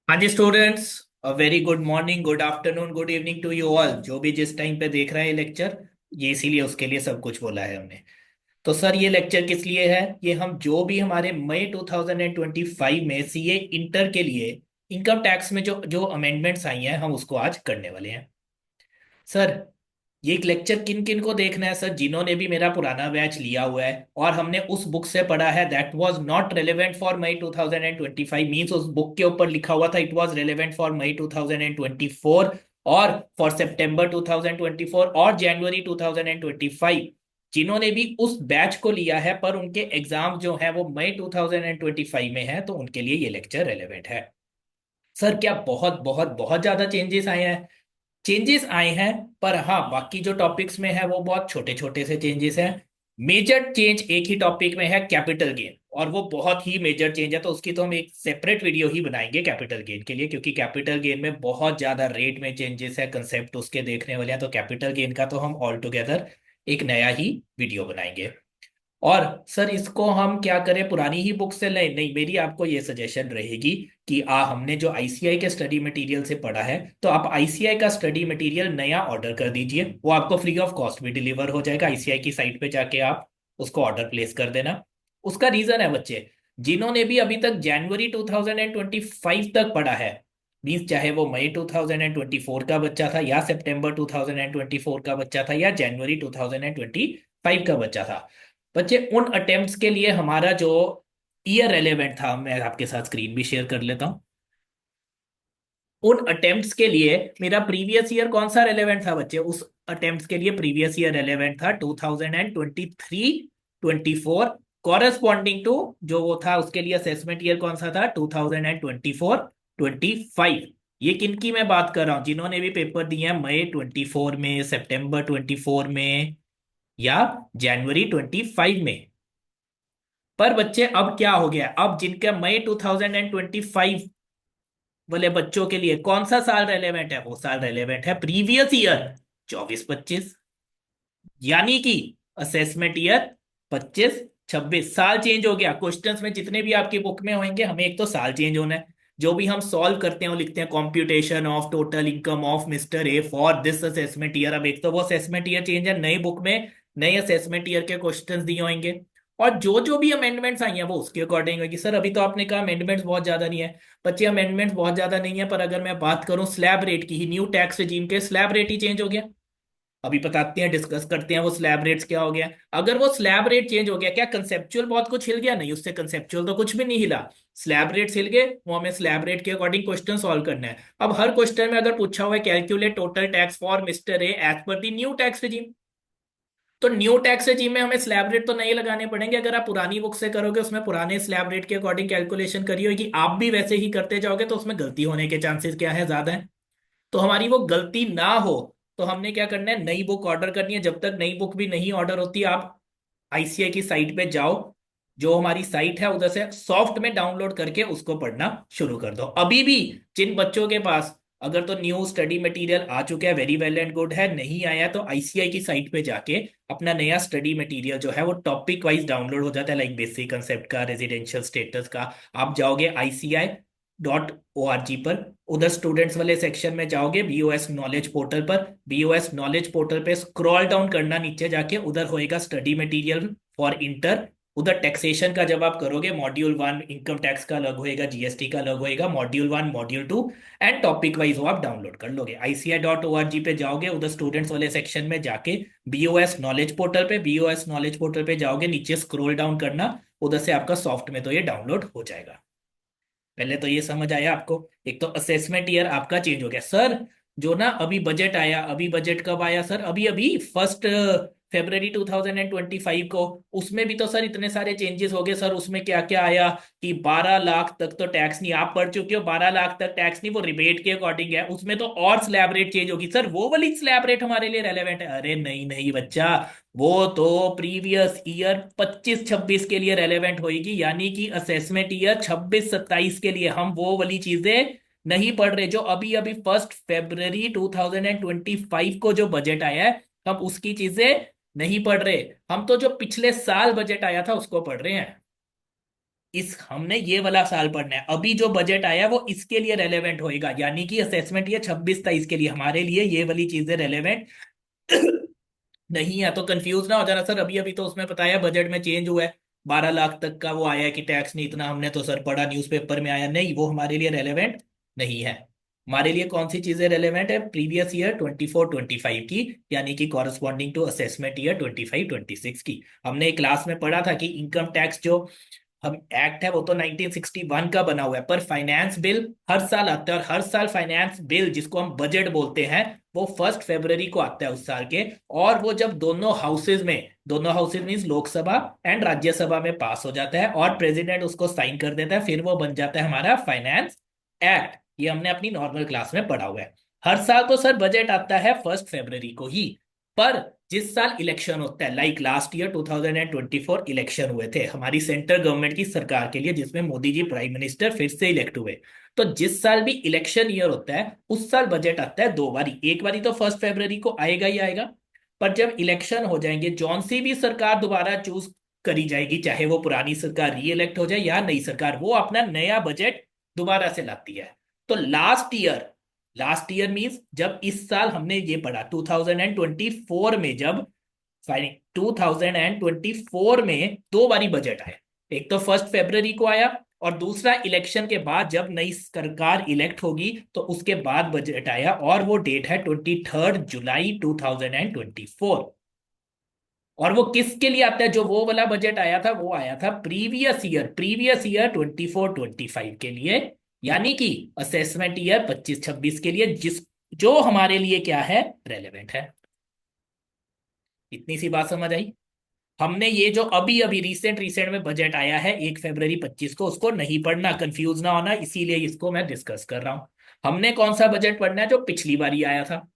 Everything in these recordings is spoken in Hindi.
हाँ जी students, uh very good morning, good afternoon, good evening to you all. जो भी जिस टाइम पे देख रहा है ये लेक्चर, ये इसीलिए उसके लिए सब कुछ बोला है हमने। तो सर ये लेक्चर किस लिए है? ये हम जो भी हमारे मई 2025 में सीए इंटर के लिए इनकम टैक्स में जो जो अमेंडमेंट्स आई हैं हम उसको आज करने वाले हैं। सर ये एक लेक्चर किन किन को देखना है? सर जिन्होंने भी मेरा पुराना बैच लिया हुआ है और हमने उस बुक से पढ़ा है that was not relevant for May 2025, means उस बुक के ऊपर लिखा हुआ था it was relevant for May 2024 और फॉर सितंबर 2024 और जनवरी 2025। जिन्होंने भी उस बैच को लिया है पर उनके एग्जाम जो है वो मई 2025 में है, तो उनके लिए ये लेक्चर रेलेवेंट है। सर क्या बहुत बहुत बहुत ज्यादा चेंजेस आए हैं? चेंजेस आए हैं, पर हाँ बाकी जो टॉपिक्स में है वो बहुत छोटे छोटे से चेंजेस हैं। मेजर चेंज एक ही टॉपिक में है, कैपिटल गेन, और वो बहुत ही मेजर चेंज है, तो उसकी तो हम एक सेपरेट वीडियो ही बनाएंगे कैपिटल गेन के लिए, क्योंकि कैपिटल गेन में बहुत ज्यादा रेट में चेंजेस है, कंसेप्ट उसके देखने वाले हैं। तो कैपिटल गेन का तो हम ऑल टुगेदर एक नया ही वीडियो बनाएंगे। और सर इसको हम क्या करें, पुरानी ही बुक से लें? नहीं, मेरी आपको ये सजेशन रहेगी कि हमने जो आईसीआई के स्टडी मटेरियल से पढ़ा है, तो आप आईसीआई का स्टडी मटेरियल नया ऑर्डर कर दीजिए, वो आपको फ्री ऑफ कॉस्ट भी डिलीवर हो जाएगा। आईसीआई की साइट पे जाके आप उसको ऑर्डर प्लेस कर देना। उसका रीजन है बच्चे, जिन्होंने भी अभी तक जनवरी 2025 तक पढ़ा है, मीन्स चाहे वो मई 2024 का बच्चा था या सितंबर 2024 का बच्चा था या जनवरी 2025 का बच्चा था, बच्चे उन अटेम्प्ट्स के लिए हमारा जो ईयर रेलेवेंट था, मैं आपके साथ स्क्रीन भी शेयर कर लेता हूँ। उन अटेम्प्ट्स के लिए मेरा प्रीवियस ईयर कौन सा रेलेवेंट था बच्चे? उस अटेम्प्ट्स के लिए प्रीवियस ईयर रेलेवेंट था 2023 24, कॉरेस्पॉन्डिंग टू जो वो था उसके लिए असेसमेंट ईयर कौन सा था? 2024 25। ये किनकी मैं बात कर रहा हूँ? जिन्होंने भी पेपर दिए हैं मई 24 में, सितंबर 24 में या जनवरी 25 में। पर बच्चे अब क्या हो गया, अब जिनका मई 2025 वाले बच्चों के लिए कौन सा साल रेलेवेंट है? वो साल रेलेवेंट है प्रीवियस ईयर 24 25। यानी कि असेसमेंट ईयर 25 26। साल चेंज हो गया। क्वेश्चंस में जितने भी आपकी बुक में होंगे, हमें एक तो साल चेंज होना है। जो भी हम सॉल्व करते हैं वो लिखते हैं computation of total income of mister A for this assessment year. अब एक तो वो असेसमेंट ईयर चेंज है, नई बुक में नए असेसमेंट ईयर के क्वेश्चंस दिए होंगे, और जो जो भी अमेंडमेंट्स आई हैं वो उसके अकॉर्डिंग होगी। सर अभी तो आपने कहा अमेंडमेंट्स बहुत ज्यादा नहीं है। बच्चे अमेंडमेंट्स बहुत ज्यादा नहीं है, पर अगर मैं बात करूं स्लैब रेट की ही, न्यू टैक्स रिजीम के स्लैब रेट ही चेंज हो गया। अभी बताते हैं, डिस्कस करते हैं वो स्लैब रेट्स क्या हो गया। अगर वो स्लैब रेट चेंज हो गया, क्या कंसेप्चुअल बहुत कुछ हिल गया? नहीं, उससे कंसेप्चुअल तो कुछ भी नहीं हिला। स्लैब रेट्स हिल गए, वो हमें स्लैब रेट के अकॉर्डिंग क्वेश्चन सॉल्व करना है। अब हर क्वेश्चन में अगर पूछा हुआ है calculate total tax for mister A as per the new tax regime, तो न्यू टैक्स regime में हमें स्लैब रेट तो नहीं लगाने पड़ेंगे। अगर आप पुरानी बुक से करोगे, उसमें पुराने स्लैब रेट के अकॉर्डिंग कैलकुलेशन करी होगी, आप भी वैसे ही करते जाओगे, तो उसमें गलती होने के चांसेस क्या है? ज्यादा है। तो हमारी वो गलती ना हो, तो हमने क्या करना है, नई बुक ऑर्डर करनी है। जब तक नई बुक भी नहीं ऑर्डर होती, आप आईसीआई की साइट पे जाओ, जो हमारी साइट है उधर से सॉफ्ट में डाउनलोड करके उसको पढ़ना शुरू कर दो। अभी भी जिन बच्चों के पास अगर तो न्यू स्टडी मटेरियल आ चुका है, वेरी वेल एंड गुड है, नहीं आया तो आईसीआई की साइट पे जाके अपना नया स्टडी मटेरियल जो है वो टॉपिक वाइज डाउनलोड हो जाता है, लाइक बेसिक कंसेप्ट का, रेजिडेंशियल स्टेटस का। आप जाओगे ICI.org पर, उधर स्टूडेंट्स वाले सेक्शन में जाओगे, बीओएस नॉलेज पोर्टल पर, बीओएस नॉलेज पोर्टल पे स्क्रॉल डाउन करना नीचे जाके, उधर होएगा स्टडी मटेरियल फॉर इंटर। उधर टैक्सेशन का जब आप करोगे, मॉड्यूल 1 इनकम टैक्स का अलग होएगा, जीएसटी का अलग होएगा, module 1 module 2 and topic wise वो आप डाउनलोड कर लोगे। ICI.org पे जाओगे, उधर स्टूडेंट्स वाले सेक्शन में जाके बीओएस नॉलेज पोर्टल पे, बीओएस नॉलेज पोर्टल पे जाओगे, नीचे स्क्रॉल डाउन करना, उधर से आपका सॉफ्ट में तो ये डाउनलोड हो जाएगा। पहले तो ये समझ आया आपको? एक तो असेसमेंट ईयर आपका चेंज हो गया। सर जो ना अभी बजट आया, अभी बजट कब आया सर? अभी अभी 1 फरवरी 2025 को। उसमें भी तो सर इतने सारे चेंजेस हो गए सर। उसमें क्या क्या आया कि 12 लाख तक तो टैक्स नहीं, आप पढ़ चुके हो, 12 लाख तक टैक्स नहीं, वो रिबेट के अकॉर्डिंग है। उसमें तो और स्लैब रेट चेंज होगी सर, वो वाली स्लैब रेट हमारे लिए रेलेवेंट है? अरे नहीं नहीं बच्चा, वो तो प्रीवियस ईयर 25 26 के लिए रेलेवेंट होगी, यानी कि असेसमेंट ईयर 26 27 के लिए हम वो वाली चीजें नहीं पढ़ रहे जो अभी अभी 1 फरवरी 2025 को जो बजट आया है, हम उसकी चीजें नहीं पढ़ रहे। हम तो जो पिछले साल बजट आया था उसको पढ़ रहे हैं। इस हमने ये वाला साल पढ़ना है, अभी जो बजट आया वो इसके लिए रेलेवेंट होएगा, यानी कि असेसमेंट ये 26-23 के लिए हमारे लिए ये वाली चीजें रेलेवेंट नहीं है। तो कंफ्यूज ना हो जाना सर, अभी अभी तो उसमें बताया बजट में चेंज हुआ है, 12 लाख तक का वो आया है कि टैक्स नहीं इतना, हमने तो सर पढ़ा न्यूज़पेपर में आया, नहीं वो हमारे लिए रेलेवेंट नहीं है। हमारे लिए कौन सी चीजें रेलेवेंट है, प्रीवियस ईयर 24-25 की, यानी कि कॉरस्पॉन्डिंग टू असेसमेंट ईयर 25-26 की। हमने एक क्लास में पढ़ा था कि इनकम टैक्स जो हम एक्ट है वो तो 1961 का बना हुआ है, पर फाइनेंस बिल हर साल आता है, और हर साल फाइनेंस बिल जिसको हम बजट बोलते हैं वो 1 फरवरी को आता है उस साल के। और वो जब दोनों houses means Lok Sabha and Rajya Sabha में पास हो जाता है और प्रेसिडेंट उसको साइन कर देता है, फिर वो बन जाता है हमारा फाइनेंस एक्ट। ये हमने अपनी नॉर्मल क्लास में पढ़ा हुआ है। हर साल तो सर बजट आता है 1 फरवरी को ही, पर जिस साल इलेक्शन होता है, लाइक लास्ट ईयर 2024 इलेक्शन हुए थे हमारी सेंट्रल गवर्नमेंट की सरकार के लिए, जिसमें मोदी जी प्राइम मिनिस्टर फिर से इलेक्ट हुए। तो जिस साल भी इलेक्शन ईयर होता है उस साल बजट आता है 2 बारी, एक बारी तो 1 फरवरी को आएगा ही आएगा, पर जब इलेक्शन हो जाएंगे, जौन सी भी सरकार दोबारा चूज करी जाएगी, चाहे वो पुरानी सरकार री इलेक्ट हो जाए या नई सरकार, वो अपना नया बजट दोबारा से लाती है। तो लास्ट ईयर मीन्स जब इस साल हमने ये पढ़ा 2024 में, जब 2024 में 2 बारी बजट आया, एक तो 1 फरवरी को आया और दूसरा इलेक्शन के बाद जब नई सरकार इलेक्ट होगी तो उसके बाद बजट आया, और वो डेट है 23 जुलाई 2024। और वो किसके लिए आता है, जो वो वाला बजट आया था वो आया था प्रीवियस ईयर 24-25 के लिए, यानी कि असेसमेंट ईयर 25-26 के लिए, जिस जो हमारे लिए क्या है, रेलेवेंट है। इतनी सी बात समझ आई। हमने ये जो अभी अभी रिसेंट में बजट आया है 1 फरवरी 25 को, उसको नहीं पढ़ना, कंफ्यूज ना होना, इसीलिए इसको मैं डिस्कस कर रहा हूं। हमने कौन सा बजट पढ़ना है, जो पिछली बारी आया था।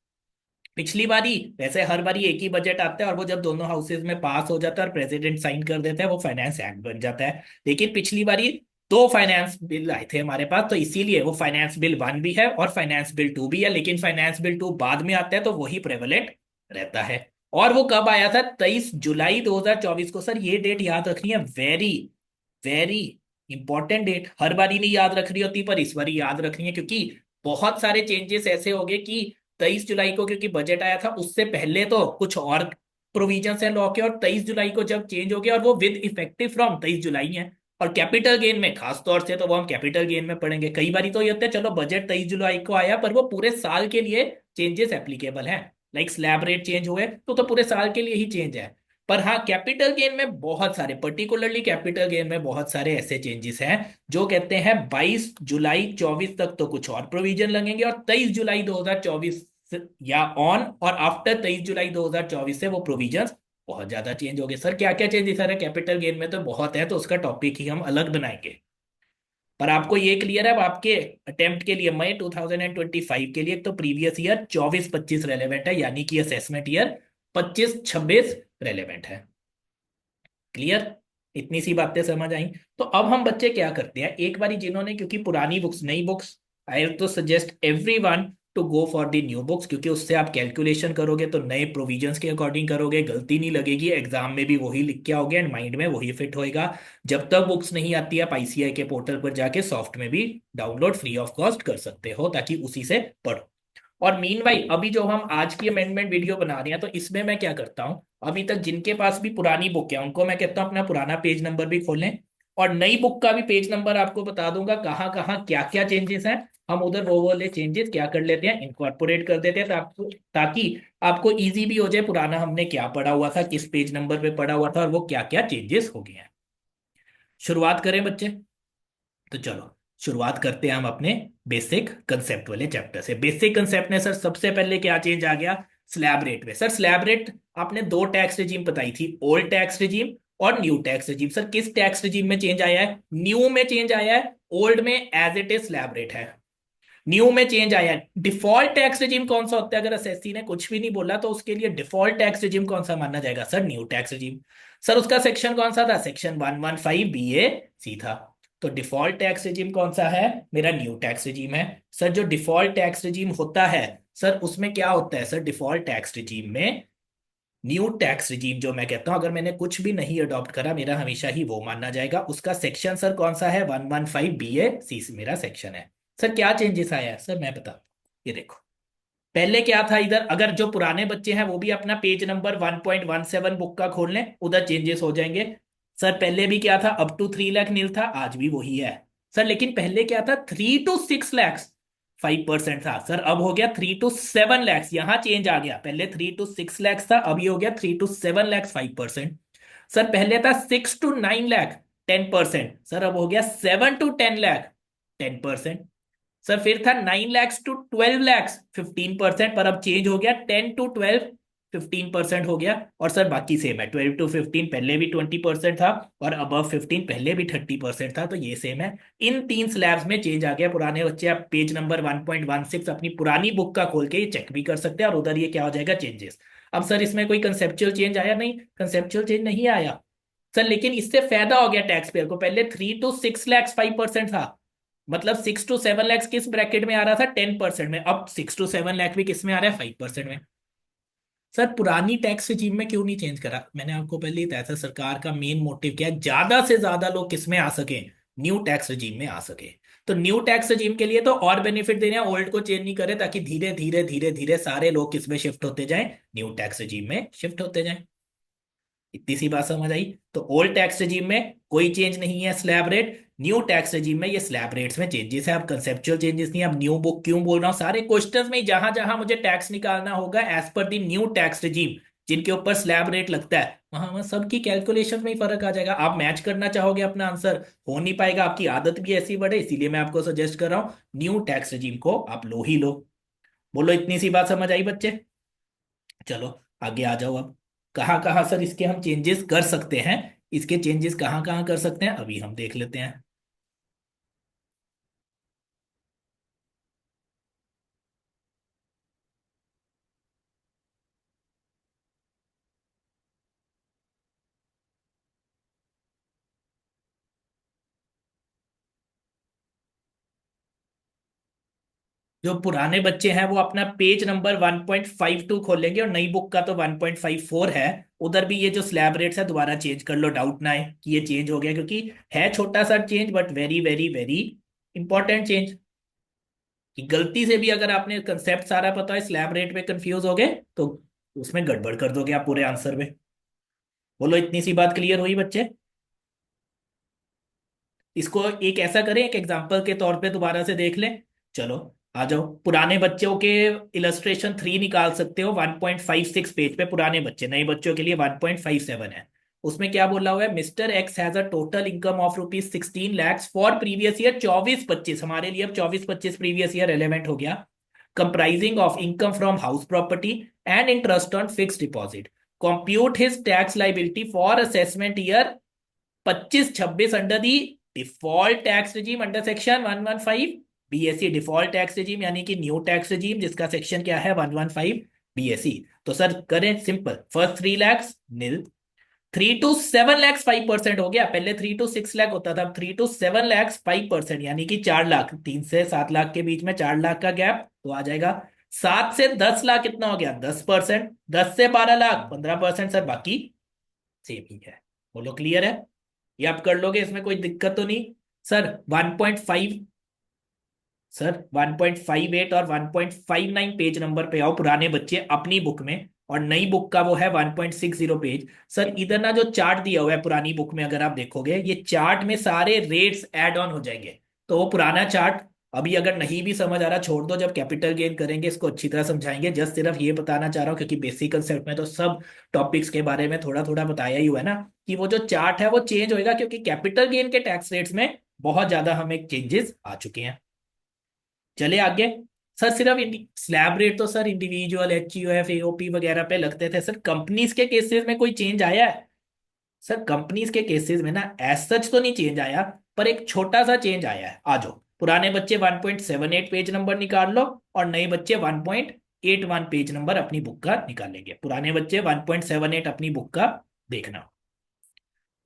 पिछली बारी वैसे हर बारी एक ही बजट आता है और वो जब दोनों हाउसेज में पास हो जाता है और प्रेसिडेंट साइन कर देता है वो फाइनेंस एक्ट बन जाता है। लेकिन पिछली बारी दो फाइनेंस बिल आए थे हमारे पास, तो इसीलिए वो फाइनेंस बिल 1 भी है और फाइनेंस बिल 2 भी है, लेकिन फाइनेंस बिल 2 बाद में आता है तो वही प्रेवलेंट रहता है। और वो कब आया था, 23 जुलाई 2024 को। सर ये डेट याद रखनी है, वेरी वेरी इंपॉर्टेंट डेट, हर बारी नहीं याद रख रही होती पर इस बारी याद रखनी है, क्योंकि बहुत सारे चेंजेस ऐसे हो गए कि 23 जुलाई को क्योंकि बजट आया था, उससे पहले तो कुछ और प्रोविजंस हैं लॉ के, और 23 जुलाई को जब चेंज हो गया और वो विद इफेक्टिव फ्रॉम 23 जुलाई है। और कैपिटल गेन में खास तौर से तो वो हम कैपिटल गेन में पढ़ेंगे। कई बारी तो ये होता है चलो बजट 23 जुलाई को आया पर वो पूरे साल के लिए चेंजेस एप्लीकेबल हैं, लाइक स्लैब रेट चेंज हुए तो पूरे साल के लिए ही चेंज है। पर हाँ, कैपिटल गेन में बहुत सारे, पर्टिकुलरली कैपिटल गेन में बहुत सारे ऐसे चेंजेस हैं जो कहते हैं 22 जुलाई 24 तक तो कुछ और प्रोविजन लगेंगे, और 23 जुलाई 2024 या ऑन और आफ्टर 23 जुलाई 2024 से वो प्रोविजंस बहुत ज्यादा चेंज हो गए। सर क्या क्या चेंजेस है कैपिटल गेन में, तो बहुत है, तो उसका टॉपिक ही हम अलग बनाएंगे। पर आपको ये क्लियर है, अब आपके अटेम्प्ट के लिए मई 2025 के लिए तो प्रीवियस ईयर 24-25 रेलेवेंट है, यानी कि असेसमेंट ईयर 25-26 रेलेवेंट है। क्लियर, इतनी सी बातें समझ आई। तो अब हम बच्चे क्या करते हैं, एक बारी जिन्होंने, क्योंकि पुरानी बुक्स नई बुक्स, आई तो suggest everyone to go for the new books, क्योंकि उससे आप कैलकुलेशन करोगे तो नए प्रोविजंस के अकॉर्डिंग करोगे, गलती नहीं लगेगी, एग्जाम में भी वही लिख के आओगे एंड माइंड में वही फिट होएगा। जब तक बुक्स नहीं आती, आप आईसीआई के पोर्टल पर जाके सॉफ्ट में भी डाउनलोड फ्री ऑफ कॉस्ट कर सकते हो, ताकि उसी से पढ़ो। और मीन भाई अभी जो हम आज की अमेंडमेंट वीडियो बना रहे हैं, तो इसमें मैं क्या करता हूँ, अभी तक जिनके पास भी पुरानी बुक है उनको मैं कहता हूँ अपना पुराना पेज नंबर भी खोलें, और नई बुक का भी पेज नंबर आपको बता दूंगा कहाँ कहाँ क्या क्या चेंजेस हैं। हम उधर वो वाले चेंजेस क्या कर लेते हैं, इनकॉर्पोरेट कर देते हैं, ताकि आपको इजी भी हो जाए पुराना हमने क्या पढ़ा हुआ था, किस पेज नंबर पे पढ़ा हुआ था और वो क्या क्या चेंजेस हो गए हैं। शुरुआत करें बच्चे, तो चलो शुरुआत करते हैं हम अपने बेसिक कंसेप्ट वाले चैप्टर से। बेसिक कंसेप्ट में सर सबसे पहले क्या चेंज आ गया, स्लैब रेट में। सर स्लैब रेट आपने दो टैक्स रिजीम बताई थी, ओल्ड टैक्स रिजीम और न्यू टैक्स रिजीम। सर किस टैक्स रिजीम में चेंज आया है, न्यू में चेंज आया है, ओल्ड में as it is slab rate है। न्यू में चेंज आया है। डिफॉल्ट टैक्स रिजीम कौन सा होता है, अगर एसएससी ने कुछ भी नहीं बोला तो उसके लिए डिफॉल्ट टैक्स रिजीम कौन सा माना जाएगा, sir new tax regime. Sir उसका सेक्शन कौन सा था, सेक्शन 115 BA था। तो डिफॉल्ट टैक्स रिजीम कौन सा है, मेरा न्यू टैक्स रिजीम है। सर जो डिफॉल्ट टैक्स रिजीम होता है, सर उसमें क्या होता है, सर डिफॉल्ट टैक्स रिजीम में न्यू टैक्स रिजीम जो मैं कहता हूं, अगर मैंने कुछ भी नहीं अडॉप्ट करा मेरा हमेशा ही वो माना जाएगा। उसका सेक्शन सर कौन सा है? 115 BA मेरा सेक्शन है। सर क्या चेंजेस आया है सर, मैं बता, ये देखो। पहले क्या था, इधर अगर जो पुराने बच्चे हैं वो भी अपना पेज नंबर 1.17 बुक का खोल लें, उधर चेंजेस हो जाएंगे। सर पहले भी क्या था, अप टू 3 लाख नील था, आज भी वही है। सर लेकिन पहले क्या था, 3 to 6 लाख 5% था। सर अब हो गया 3 to 7 लाख, यहां चेंज आ गया। पहले 3 to 6 लाख था, अभी हो गया 3 to 7 लाख 5%। सर पहले था 6 to 9 लाख 10%, सर अब हो गया 7 to 10 लाख 10%। सर फिर था 9 lakhs to 12 lakhs 15%, पर अब चेंज हो गया 10 to 12 15% हो गया। और सर बाकी सेम है, 12 to 15 पहले भी 20% था, और अबव 15 पहले भी 30% था, तो ये सेम है। इन 3 स्लैब्स में चेंज आ गया। पुराने बच्चे आप पेज नंबर 1.16 अपनी पुरानी बुक का खोल के ये चेक भी कर सकते हैं, और उधर ये क्या हो जाएगा, चेंजेस। अब सर इसमें कोई कंसेप्चुअल चेंज आया? नहीं, कंसेप्चुअल चेंज नहीं आया। सर लेकिन इससे फायदा हो गया टैक्स पेयर को। पहले 3 to 6 lakhs 5% था, मतलब 6 to 7 lakhs किस ब्रैकेट में आ रहा था, 10% में। अब 6 to 7 लाख भी किस में आ रहा है, 5% में। सर पुरानी टैक्स regime में क्यों नहीं चेंज करा? मैंने आपको पहले ही बताया था, सरकार का मेन मोटिव क्या है, ज्यादा से ज्यादा लोग किस में आ सके, न्यू टैक्स regime में आ सके। तो न्यू टैक्स regime के लिए तो और बेनिफिट देने हैं, ओल्ड को चेंज नहीं करे, ताकि धीरे धीरे धीरे धीरे सारे लोग किस में शिफ्ट होते जाएं, न्यू टैक्स regime में शिफ्ट होते जाएं। इतनी सी बात समझ आई? तो ओल्ड टैक्स regime में कोई चेंज नहीं है slab rate, new tax regime में ये स्लैब रेट्स में चेंजेस है। अब कंसेप्चुअल चेंजेस नहीं। अब न्यू बुक क्यों बोल रहा हूँ, सारे क्वेश्चंस में जहां जहां मुझे टैक्स निकालना होगा as per the new tax regime, जिनके ऊपर स्लैब रेट लगता है, वहां वहां सबकी कैलकुलेशन में ही फर्क आ जाएगा। आप मैच करना चाहोगे अपना आंसर, हो नहीं पाएगा, आपकी आदत भी ऐसी बढ़े, इसीलिए मैं आपको सजेस्ट कर रहा हूँ न्यू टैक्स regime को आप लो ही लो। बोलो इतनी सी बात समझ आई बच्चे? चलो आगे आ जाओ। अब कहाँ कहाँ सर इसके हम चेंजेस कर सकते हैं, इसके चेंजेस कहाँ कहाँ कर सकते हैं अभी हम देख लेते हैं। जो पुराने बच्चे हैं वो अपना पेज नंबर 1.52 खोलेंगे, और नई बुक का तो 1.54 है। उधर भी ये जो स्लैब रेट्स है दोबारा चेंज कर लो, डाउट ना है कि ये चेंज हो गया, क्योंकि है छोटा सा change but very very very important change. कि गलती से भी अगर आपने कंसेप्ट सारा पता है, स्लैब रेट में कंफ्यूज हो गए, तो उसमें गड़बड़ कर दोगे आप पूरे आंसर में। बोलो इतनी सी बात क्लियर हुई बच्चे? इसको एक ऐसा करें, एक एग्जांपल के तौर पे दोबारा से देख लें। चलो आ जाओ। पुराने बच्चों के इलस्ट्रेशन 3 निकाल सकते हो 1.56 पेज पे, पुराने बच्चे। नए बच्चों के लिए 1.57 है। उसमें क्या बोला हुआ है, mister x has a total income of ₹16 lakh for previous year 24-25। हमारे लिए अब 24-25 प्रीवियस ईयर रेलेवेंट हो गया। Comprising of income from house property and interest on fix deposit. Compute his tax liability for assessment year 25-26 under the default tax regime under section 115 BSE। Default tax regime यानी कि न्यू टैक्स रिजीम, जिसका सेक्शन क्या है, 115 BSE। तो सर करें simple, first 3 lakhs nil, 3 to 7 lakhs 5% हो गया। पहले 3 to 6 लाख होता था, अब 3 to 7 lakhs 5%, यानी कि 4 लाख, 3 से 7 लाख के बीच में 4 लाख का गैप तो आ जाएगा। 7 से 10 लाख कितना हो गया, 10%। 10 से 12 लाख 15%। सर बाकी सेम ही है। बोलो क्लियर है? ये आप कर लोगे, इसमें कोई दिक्कत तो नहीं? सर 1.5, सर 1.58 और 1.59 पेज नंबर पे आओ पुराने बच्चे अपनी बुक में, और नई बुक का वो है 1.60 पेज। सर इधर ना जो चार्ट दिया हुआ है पुरानी बुक में, अगर आप देखोगे ये चार्ट में सारे रेट्स ऐड ऑन हो जाएंगे। तो वो पुराना चार्ट अभी अगर नहीं भी समझ आ रहा, छोड़ दो, जब कैपिटल गेन करेंगे इसको अच्छी तरह समझाएंगे। जस्ट सिर्फ ये बताना चाह रहा हूँ, क्योंकि बेसिक कंसेप्ट में तो सब टॉपिक्स के बारे में थोड़ा थोड़ा बताया ही हुआ है ना, कि वो जो चार्ट है वो चेंज होएगा, क्योंकि कैपिटल गेन के टैक्स रेट्स में बहुत ज्यादा हमें चेंजेस आ चुके हैं। चले आगे। सर सिर्फ स्लैब रेट तो सर इंडिविजुअल HUF AOP वगैरह पे लगते थे, सर कंपनीज के केसेस में कोई चेंज आया है? सर कंपनीज के केसेस में ना एज सच तो नहीं चेंज आया, पर एक छोटा सा चेंज आया है। आ जाओ, पुराने बच्चे 1.78 पेज नंबर निकाल लो, और नए बच्चे 1.81 पेज नंबर अपनी बुक का निकालेंगे। पुराने बच्चे 1.78 अपनी बुक का देखना।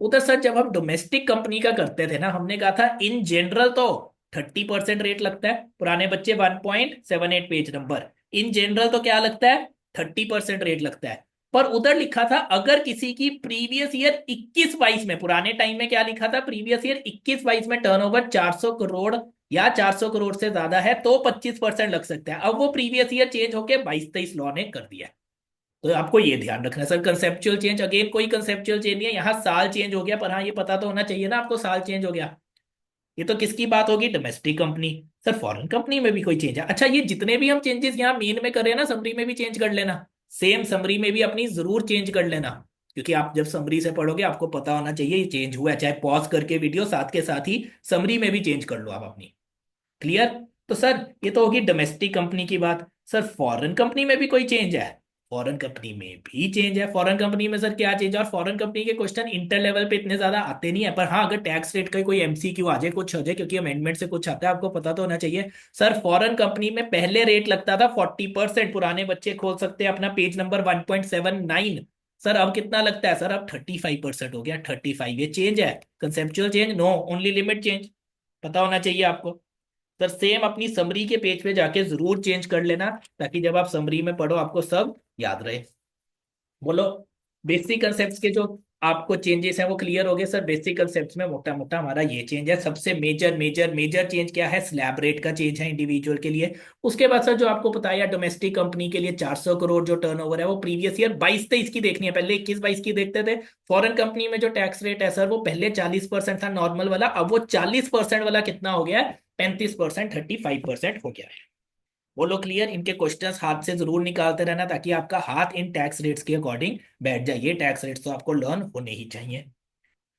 उधर सर जब हम डोमेस्टिक कंपनी का करते थे ना, हमने कहा था इन जनरल तो 30% रेट लगता है। पुराने बच्चे 1.78 पेज नंबर, इन जनरल तो क्या लगता है, 30% रेट लगता है। पर उधर लिखा था अगर किसी की प्रीवियस ईयर 21-22 में, पुराने टाइम में क्या लिखा था, प्रीवियस ईयर 21-22 में टर्नओवर 400 करोड़ या 400 करोड़ से ज्यादा है तो 25% लग सकता है। अब वो प्रीवियस ईयर चेंज होके 22-23 लॉ ने कर दिया है। तो आपको ये ध्यान रखना है सर, कंसेप्चुअल चेंज, अगेन कोई कंसेप्चुअल चेंज नहीं है यहाँ, साल चेंज हो गया, पर हाँ ये पता तो होना चाहिए ना आपको, साल चेंज हो गया। ये तो किसकी बात होगी, domestic company. Sir foreign company में भी कोई चेंज है? अच्छा, ये जितने भी हम चेंजेस यहाँ मेन में कर रहे हैं ना, समरी में भी चेंज कर लेना, सेम समरी में भी अपनी जरूर चेंज कर लेना, क्योंकि आप जब समरी से पढ़ोगे आपको पता होना चाहिए ये चेंज हुआ है, चाहे पॉज करके वीडियो साथ के साथ ही समरी में भी चेंज कर लो आप अपनी। क्लियर? तो सर ये तो होगी डोमेस्टिक कंपनी की बात। सर फॉरेन कंपनी में भी कोई चेंज है? फॉरेन कंपनी में भी चेंज है। फॉरेन कंपनी में सर क्या चेंज है? और फॉरेन कंपनी के क्वेश्चन इंटर लेवल पे इतने ज्यादा आते नहीं है, पर हाँ अगर टैक्स रेट का कोई एमसीक्यू आ जाए, कुछ हो जाए, क्योंकि अमेंडमेंट से कुछ आता है, आपको पता तो होना चाहिए। सर फॉरेन कंपनी में पहले रेट लगता था 40%, पुराने बच्चे खोल सकते हैं अपना पेज नंबर 1.79। सर अब कितना लगता है? सर अब 35% हो गया, 35। ये चेंज है conceptual change? No, only limit change. पता होना चाहिए आपको। सर सेम अपनी समरी के पेज पे जाके जरूर चेंज कर लेना, ताकि जब आप समरी में पढ़ो आपको सब याद रहे। बोलो, बेसिक कंसेप्ट के जो आपको चेंजेस हैं वो क्लियर हो गए? सर बेसिक कंसेप्ट में मोटा मोटा हमारा ये चेंज है, सबसे मेजर मेजर मेजर चेंज क्या है, स्लैब रेट का चेंज है इंडिविजुअल के लिए। उसके बाद सर जो आपको बताया डोमेस्टिक कंपनी के लिए 400 करोड़ जो टर्नओवर है वो प्रीवियस ईयर 22-23 की देखनी है, पहले 21-22 की देखते थे। फॉरेन कंपनी में जो टैक्स रेट है सर वो पहले 40% था नॉर्मल वाला, अब वो 40% वाला कितना हो गया है, 35%, 35% हो गया है। बोलो क्लियर? इनके क्वेश्चंस हाथ से जरूर निकालते रहना, ताकि आपका हाथ इन टैक्स रेट्स के अकॉर्डिंग बैठ जाए। ये टैक्स रेट्स तो आपको लर्न होने ही चाहिए।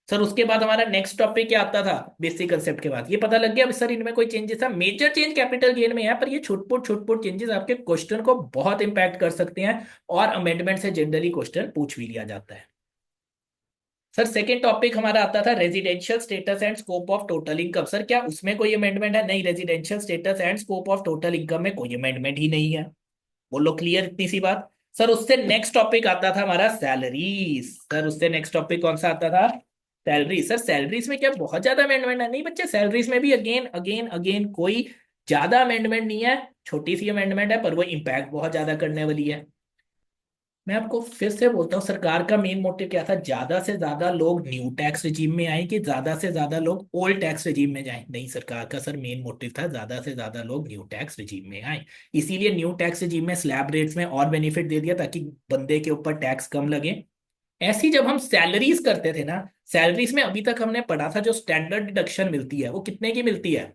सर उसके बाद हमारा नेक्स्ट टॉपिक क्या आता था, बेसिक कंसेप्ट के बाद ये पता लग गया अब सर इनमें कोई चेंजेस था? मेजर चेंज कैपिटल गेन में है, पर ये छुटपुट चेंजेस आपके क्वेश्चन को बहुत इंपैक्ट कर सकते हैं, और अमेंडमेंट से जनरली क्वेश्चन पूछ भी लिया जाता है। सर सेकेंड टॉपिक हमारा आता था residential status and scope of total income. Sir क्या उसमें कोई अमेंडमेंट है? नहीं, residential status and scope of total income में कोई अमेंडमेंट ही नहीं है। बोलो क्लियर इतनी सी बात? सर उससे नेक्स्ट टॉपिक आता था हमारा सैलरीज। सर उससे नेक्स्ट टॉपिक कौन सा आता था? सैलरी। सर सैलरीज में क्या बहुत ज्यादा अमेंडमेंट है? नहीं बच्चे, सैलरीज में भी अगेन अगेन अगेन कोई ज्यादा अमेंडमेंट नहीं है, छोटी सी अमेंडमेंट है, पर वो इम्पैक्ट बहुत ज्यादा करने वाली है। मैं आपको फिर से बोलता हूँ, सरकार का मेन मोटिव क्या था, ज्यादा से ज्यादा लोग न्यू टैक्स रिजीम में आए कि ज्यादा से ज्यादा लोग ओल्ड टैक्स रिजीम में जाएं? नहीं, सरकार का सर मेन मोटिव था ज्यादा से ज्यादा लोग न्यू टैक्स रिजीम में आए। इसीलिए न्यू टैक्स रिजीम में स्लैब रेट्स में और बेनिफिट दे दिया, ताकि बंदे के ऊपर टैक्स कम लगे। ऐसी जब हम सैलरीज करते थे ना, सैलरीज में अभी तक हमने पढ़ा था जो स्टैंडर्ड डिडक्शन मिलती है वो कितने की मिलती है?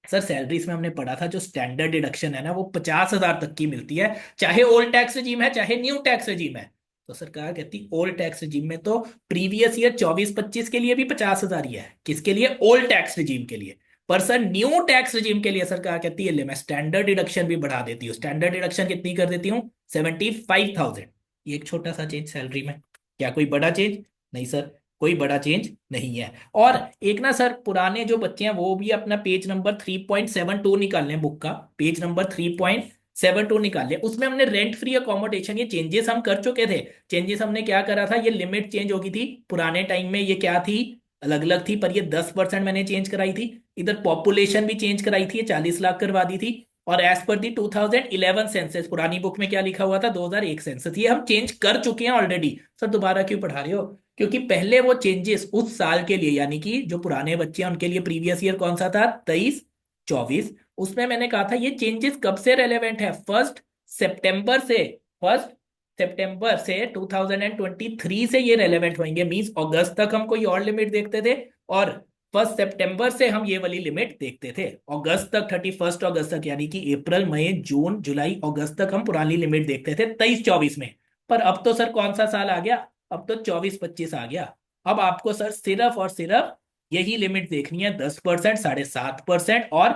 सर सैलरीज में हमने पढ़ा था जो स्टैंडर्ड डिडक्शन है ना वो 50,000 तक की मिलती है, चाहे ओल्ड टैक्स रजीम है चाहे न्यू टैक्स रजीम है। तो सरकार कहती ओल्ड टैक्स रजीम में तो प्रीवियस ईयर 24-25 के लिए भी 50,000 ही है, किसके लिए? ओल्ड टैक्स रजीम के लिए। पर सर न्यू टैक्स रजीम के लिए सरकार कहती है ले मैं स्टैंडर्ड डिडक्शन भी बढ़ा देती हूँ। स्टैंडर्ड डिडक्शन कितनी कर देती हूँ? 75,000। ये एक छोटा सा चेंज सैलरी में, क्या कोई बड़ा चेंज? नहीं सर, कोई बड़ा चेंज नहीं है। और एक ना सर, पुराने जो बच्चे हैं वो भी अपना पेज नंबर 3.72 निकाल लें, बुक का पेज नंबर 3.72 निकाल लें, उसमें हमने रेंट फ्री अकोमोडेशन ये चेंजेस हम कर चुके थे। चेंजेस हमने क्या करा था, ये लिमिट चेंज हो गई थी पुराने टाइम में, ये क्या थी, अलग अलग थी, पर ये 10% मैंने चेंज कराई थी। इधर पॉपुलेशन भी चेंज कराई थी, ये 40 लाख करवा दी थी। और एज पर दी 2011 सेंसस, पुरानी बुक में क्या लिखा हुआ था, 2001 सेंसस, ये हम चेंज कर चुके हैं ऑलरेडी। सर दोबारा क्यों पढ़ा रहे हो? क्योंकि पहले वो चेंजेस उस साल के लिए, यानी कि जो पुराने बच्चे हैं उनके लिए प्रीवियस ईयर कौन सा था, 23-24, उसमें मैंने कहा था ये चेंजेस कब से रेलेवेंट है, 1 सितंबर से, 1 सितंबर से 2023 से ये रेलेवेंट होंगे। मींस अगस्त तक हम कोई और लिमिट देखते थे, और 1 सितंबर से हम ये वाली लिमिट देखते थे, अगस्त तक, 31 अगस्त तक, यानी कि अप्रैल मई जून जुलाई अगस्त तक हम पुरानी लिमिट देखते थे 23-24 में। पर अब तो सर कौन सा साल आ गया, अब तो 24-25 आ गया। अब आपको सर सिर्फ और सिर्फ यही लिमिट देखनी है, 10%, 7.5% और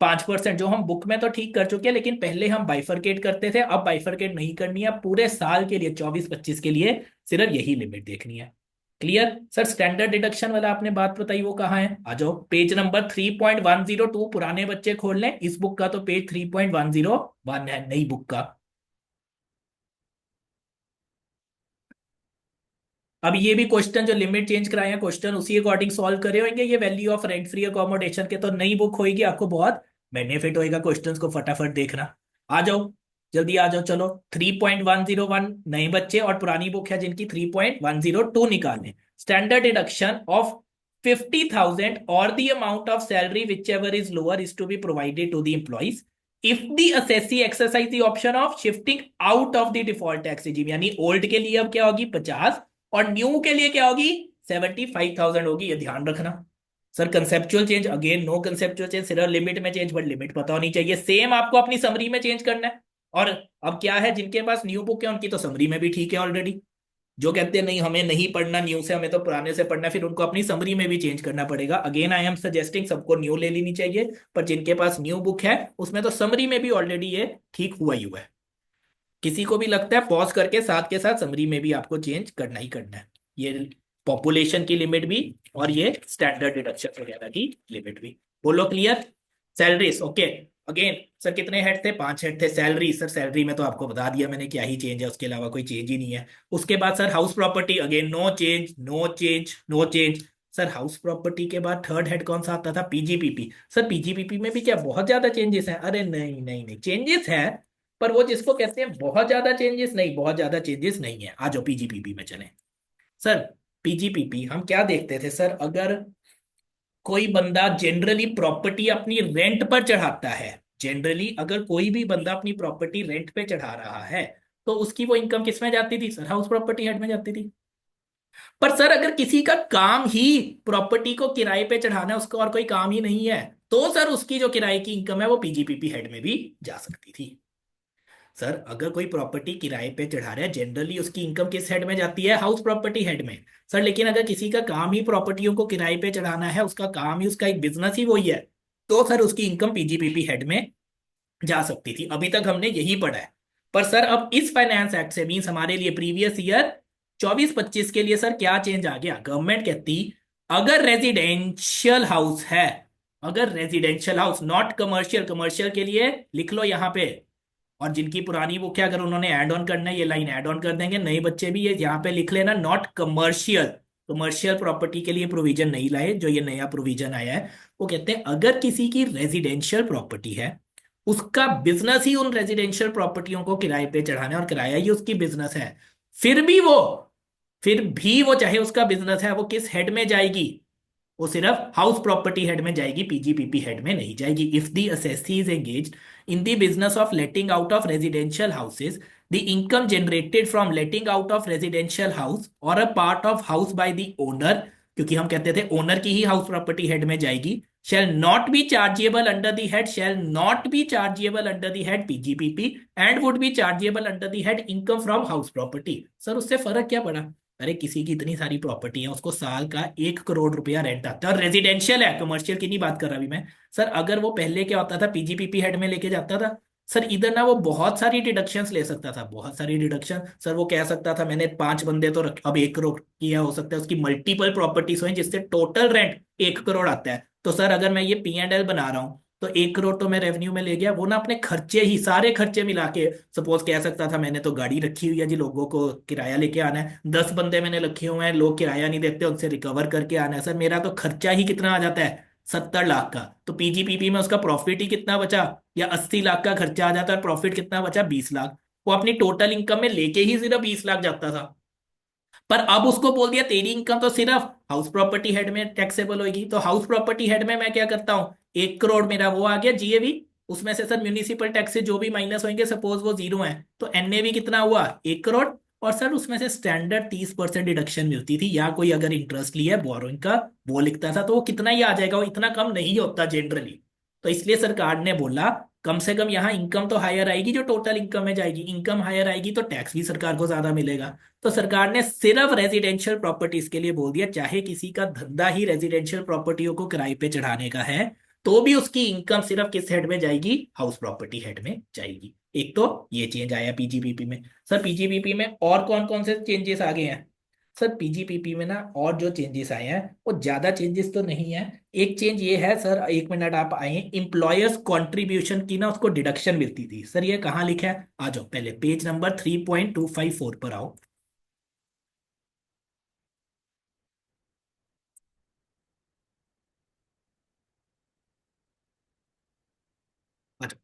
5%, जो हम बुक में तो ठीक कर चुके हैं, लेकिन पहले हम बाइफरकेट करते थे, अब बाइफरकेट नहीं करनी है, पूरे साल के लिए 24-25 के लिए सिर्फ यही लिमिट देखनी है। क्लियर? सर स्टैंडर्ड डिडक्शन वाला आपने बात बताई वो कहाँ है, आ जाओ, पेज नंबर 3.102, पुराने बच्चे खोल लें, इस बुक का तो पेज 3.101 है, नई बुक का। अब ये भी क्वेश्चन जो लिमिट चेंज कराए हैं, क्वेश्चन उसी अकॉर्डिंग सॉल्व करे होंगे, ये value of rent free accommodation के, तो नई बुक होगी, आपको बहुत बेनिफिट होएगा क्वेश्चंस को फटाफट देखना। आ जाओ, जल्दी आ जाओ चलो। 3.101 नए बच्चे और पुरानी बुक है जिनकी 3.102 निकालने। स्टैंडर्ड डिडक्शन ऑफ 50,000 और the amount of salary whichever is lower is to be provided to the employees if the assessee exercise the option of shifting out of the default tax regime. यानी ओल्ड के लिए अब क्या होगी 50 और न्यू के लिए क्या होगी 75,000 होगी। ये ध्यान रखना। Sir conceptual change again no conceptual change, सिर्फ लिमिट में चेंज, बट लिमिट पता होनी चाहिए। सेम आपको अपनी समरी में चेंज करना है। और अब क्या है जिनके पास न्यू बुक है उनकी तो समरी में भी ठीक है ऑलरेडी। जो कहते हैं नहीं हमें नहीं पढ़ना न्यू से, हमें तो पुराने से पढ़ना है, फिर उनको अपनी समरी में भी चेंज करना पड़ेगा। अगेन आई एम सजेस्टिंग सबको न्यू ले लेनी चाहिए, पर जिनके पास न्यू बुक है उसमें तो समरी में भी ऑलरेडी ये ठीक हुआ ही हुआ है। किसी को भी लगता है पॉज करके साथ के साथ समरी में भी आपको चेंज करना ही करना है। ये पॉपुलेशन की लिमिट भी और ये स्टैंडर्ड डिडक्शन वगैरह की लिमिट भी। बोलो clear. Salaries okay. Again sir कितने हेड थे 5 हेड थे। सैलरी सर सैलरी में तो आपको बता दिया मैंने क्या ही चेंज है, उसके अलावा कोई चेंज ही नहीं है। उसके बाद sir house property again no change no change no change. Sir house property के बाद थर्ड हेड कौन सा आता था पीजीपीपी। सर पीजीपीपी में भी क्या बहुत ज्यादा चेंजेस हैं। अरे नहीं नहीं नहीं चेंजेस है, पर वो जिसको कहते हैं बहुत ज्यादा चेंजेस नहीं, बहुत ज्यादा चेंजेस नहीं है। आ जाओ पीजीपीपी में चलें। सर पीजीपीपी हम क्या देखते थे सर, अगर कोई बंदा जनरली प्रॉपर्टी अपनी रेंट पर चढ़ाता है, जनरली अगर कोई भी बंदा अपनी प्रॉपर्टी रेंट पे चढ़ा रहा है तो उसकी वो इनकम किस में जाती थी सर, हाउस प्रॉपर्टी हेड में जाती थी। पर सर अगर किसी का काम ही प्रॉपर्टी को किराए पे चढ़ाना है, उसका और कोई काम ही नहीं है, तो सर उसकी जो किराए की इनकम है वो पीजीपीपी हेड में भी जा सकती थी। सर अगर कोई प्रॉपर्टी किराए पे चढ़ा रहा है जनरली उसकी इनकम किस हेड में जाती है, हाउस प्रॉपर्टी हेड में। सर लेकिन अगर किसी का काम ही प्रॉपर्टियों को किराए पे चढ़ाना है, उसका काम ही उसका एक बिजनेस ही वही है, तो सर उसकी इनकम पीजीपीपी हेड में जा सकती थी। अभी तक हमने यही पढ़ा है। पर सर अब इस फाइनेंस एक्ट से मीन्स हमारे लिए प्रीवियस ईयर 24-25 के लिए सर क्या चेंज आ गया। गवर्नमेंट कहती अगर रेजिडेंशियल हाउस है, अगर residential house not commercial, commercial के लिए लिख लो यहां पे। और जिनकी पुरानी बुक है अगर उन्होंने ऐड ऑन करना है ये लाइन ऐड ऑन कर देंगे, नए बच्चे भी ये यहाँ पे लिख लेना नॉट कमर्शियल। कमर्शियल प्रॉपर्टी के लिए प्रोविजन नहीं लाए, जो ये नया प्रोविजन आया है वो कहते हैं अगर किसी की रेजिडेंशियल प्रॉपर्टी है, उसका बिजनेस ही उन रेजिडेंशियल प्रॉपर्टियों को किराए पे चढ़ाना है और किराया ही उसकी बिजनेस है, फिर भी वो फिर भी वो चाहे उसका बिजनेस है वो किस हेड में जाएगी, वो सिर्फ हाउस प्रॉपर्टी हेड में जाएगी, पीजीपीपी हेड में नहीं जाएगी। If the assessee is engaged in the business of letting out of residential houses, the income generated from letting out of residential house और a part of house by the owner, क्योंकि हम कहते थे ओनर की ही हाउस प्रॉपर्टी हेड में जाएगी, shall not be chargeable under the head, shall not be chargeable under the head pgpp and would be chargeable under the head income from house property। Sir उससे फर्क क्या पड़ा। अरे किसी की इतनी सारी प्रॉपर्टी है उसको साल का 1 करोड़ रुपया रेंट आता है और रेजिडेंशियल है, कमर्शियल की नहीं बात कर रहा अभी मैं। सर अगर वो पहले क्या होता था पीजीपीपी हेड में लेके जाता था, सर इधर ना वो बहुत सारी डिडक्शंस ले सकता था, बहुत सारी डिडक्शन। सर वो कह सकता था मैंने 5 बंदे तो रख, अब 1 करोड़ किया, हो सकता है उसकी मल्टीपल प्रॉपर्टीज हो जिससे टोटल रेंट 1 करोड़ आता है। तो सर अगर मैं ये P&L बना रहा हूँ तो 1 करोड़ तो मैं रेवेन्यू में ले गया, वो ना अपने खर्चे ही सारे खर्चे मिला के सपोज कह सकता था मैंने तो गाड़ी रखी हुई है जी लोगों को किराया लेके आना है, 10 बंदे मैंने रखे हुए हैं लोग किराया नहीं देते उनसे रिकवर करके आना है, सर मेरा तो खर्चा ही कितना आ जाता है 70 लाख का। तो पीजीपीपी में उसका प्रॉफिट ही कितना बचा, या 80 लाख का खर्चा आ जाता है प्रॉफिट कितना बचा 20 लाख। वो अपनी टोटल इनकम में लेके ही सिर्फ 20 लाख जाता था। पर अब उसको बोल दिया तेरी इनकम तो सिर्फ हाउस प्रॉपर्टी हेड में टैक्सेबल होगी, तो हाउस प्रॉपर्टी हेड में मैं क्या करता हूँ 1 करोड़ मेरा वो आ गया जीएवी, उसमें से सर म्यूनिसिपल टैक्स से जो भी माइनस होंगे सपोज वो जीरो है तो एनएवी कितना हुआ 1 करोड़। और सर उसमें से स्टैंडर्ड 30% डिडक्शन मिलती थी, या कोई अगर इंटरेस्ट लिया बोरोइंग का वो लिखता था तो वो कितना ही आ जाएगा, वो इतना कम नहीं होता जनरली। तो इसलिए सरकार ने बोला कम से कम यहाँ इनकम तो हायर आएगी, जो टोटल इनकम में जाएगी इनकम हायर आएगी तो टैक्स भी सरकार को ज्यादा मिलेगा। तो सरकार ने सिर्फ रेजिडेंशियल प्रॉपर्टीज के लिए बोल दिया चाहे किसी का धंधा ही रेजिडेंशियल प्रॉपर्टियों को किराए पे चढ़ाने का है तो भी उसकी इनकम सिर्फ किस हेड में जाएगी, हाउस प्रॉपर्टी हेड में जाएगी। एक तो ये चेंज आया पीजीपीपी में। सर पीजीपीपी में और कौन कौन से चेंजेस आ गए हैं। सर पीजीपीपी में ना और जो चेंजेस आए हैं वो ज्यादा चेंजेस तो नहीं है। एक चेंज ये है सर, एक मिनट आप आए, इंप्लॉयर्स कंट्रीब्यूशन की ना उसको डिडक्शन मिलती थी। सर ये कहाँ लिखा है, आ जाओ पहले पेज नंबर 3254 पर आओ। आ जाओ।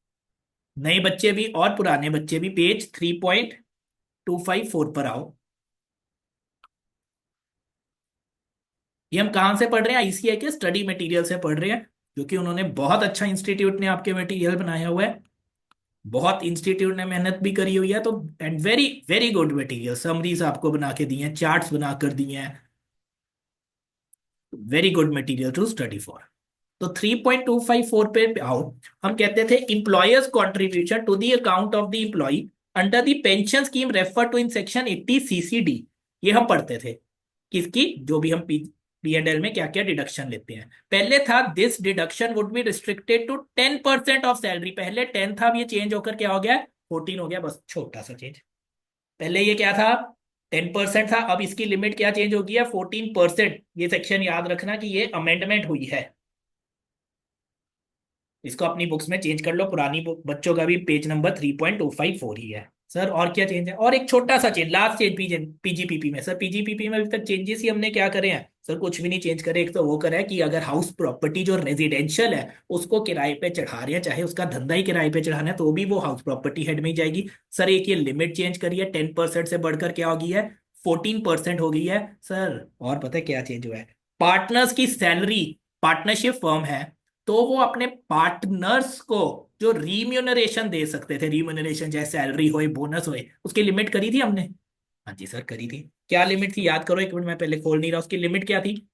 नए बच्चे भी और पुराने बच्चे भी पेज 3.254 पर आओ। ये हम कहाँ से पढ़ रहे हैं? आईसीआई के स्टडी मटेरियल से पढ़ रहे हैं, क्योंकि उन्होंने बहुत अच्छा इंस्टीट्यूट ने आपके मटेरियल बनाया हुआ है। बहुत इंस्टीट्यूट ने मेहनत भी करी हुई है, तो and very very good material, summaries आपको बना के दी हैं, चार्ट्स बना कर दिए हैं। Very good material to study for. तो 3.254 पे आओ। हम कहते थे employer's contribution to the account of the employee under the pension scheme refer to in section 80 CCD. ये हम पढ़ते थे किसकी, जो भी हम पीएनएल में क्या क्या डिडक्शन लेते हैं। पहले था this deduction would be restricted to 10% of salary. पहले 10 था, अब ये चेंज होकर क्या हो गया, 14 हो गया, बस छोटा सा चेंज। पहले ये क्या था, 10% था, अब इसकी लिमिट क्या चेंज हो गई है, 14%। ये सेक्शन याद रखना कि ये अमेंडमेंट हुई है। इसको अपनी बुक्स में चेंज कर लो, पुरानी बुक बच्चों का भी पेज नंबर 3.254 ही है। सर और क्या चेंज है, और एक छोटा सा चेंज, लास्ट चेंज पीजीपीपी में। सर पीजीपीपी में अभी तक चेंजेस ही हमने क्या करे हैं सर, कुछ भी नहीं चेंज करे। एक तो वो करा है कि अगर हाउस प्रॉपर्टी जो रेजिडेंशियल है उसको किराए पे चढ़ा रहे हैं, चाहे उसका धंधा ही किराए पे चढ़ाना है, तो भी वो हाउस प्रॉपर्टी हेड में ही जाएगी। सर एक ये लिमिट चेंज करी है, 10% से बढ़कर क्या हो गई है, 14% हो गई है। सर और पता है क्या चेंज हुआ है, पार्टनर्स की सैलरी, पार्टनरशिप फर्म है तो वो अपने पार्टनर्स को जो रीम्यूनरेशन दे सकते थे, रीम्यूनरेशन चाहे सैलरी हो बोनस हो, उसकी लिमिट करी थी हमने। हाँ जी सर करी थी। क्या लिमिट थी याद करो, एक मिनट मैं पहले खोल नहीं रहा, उसकी लिमिट क्या थी।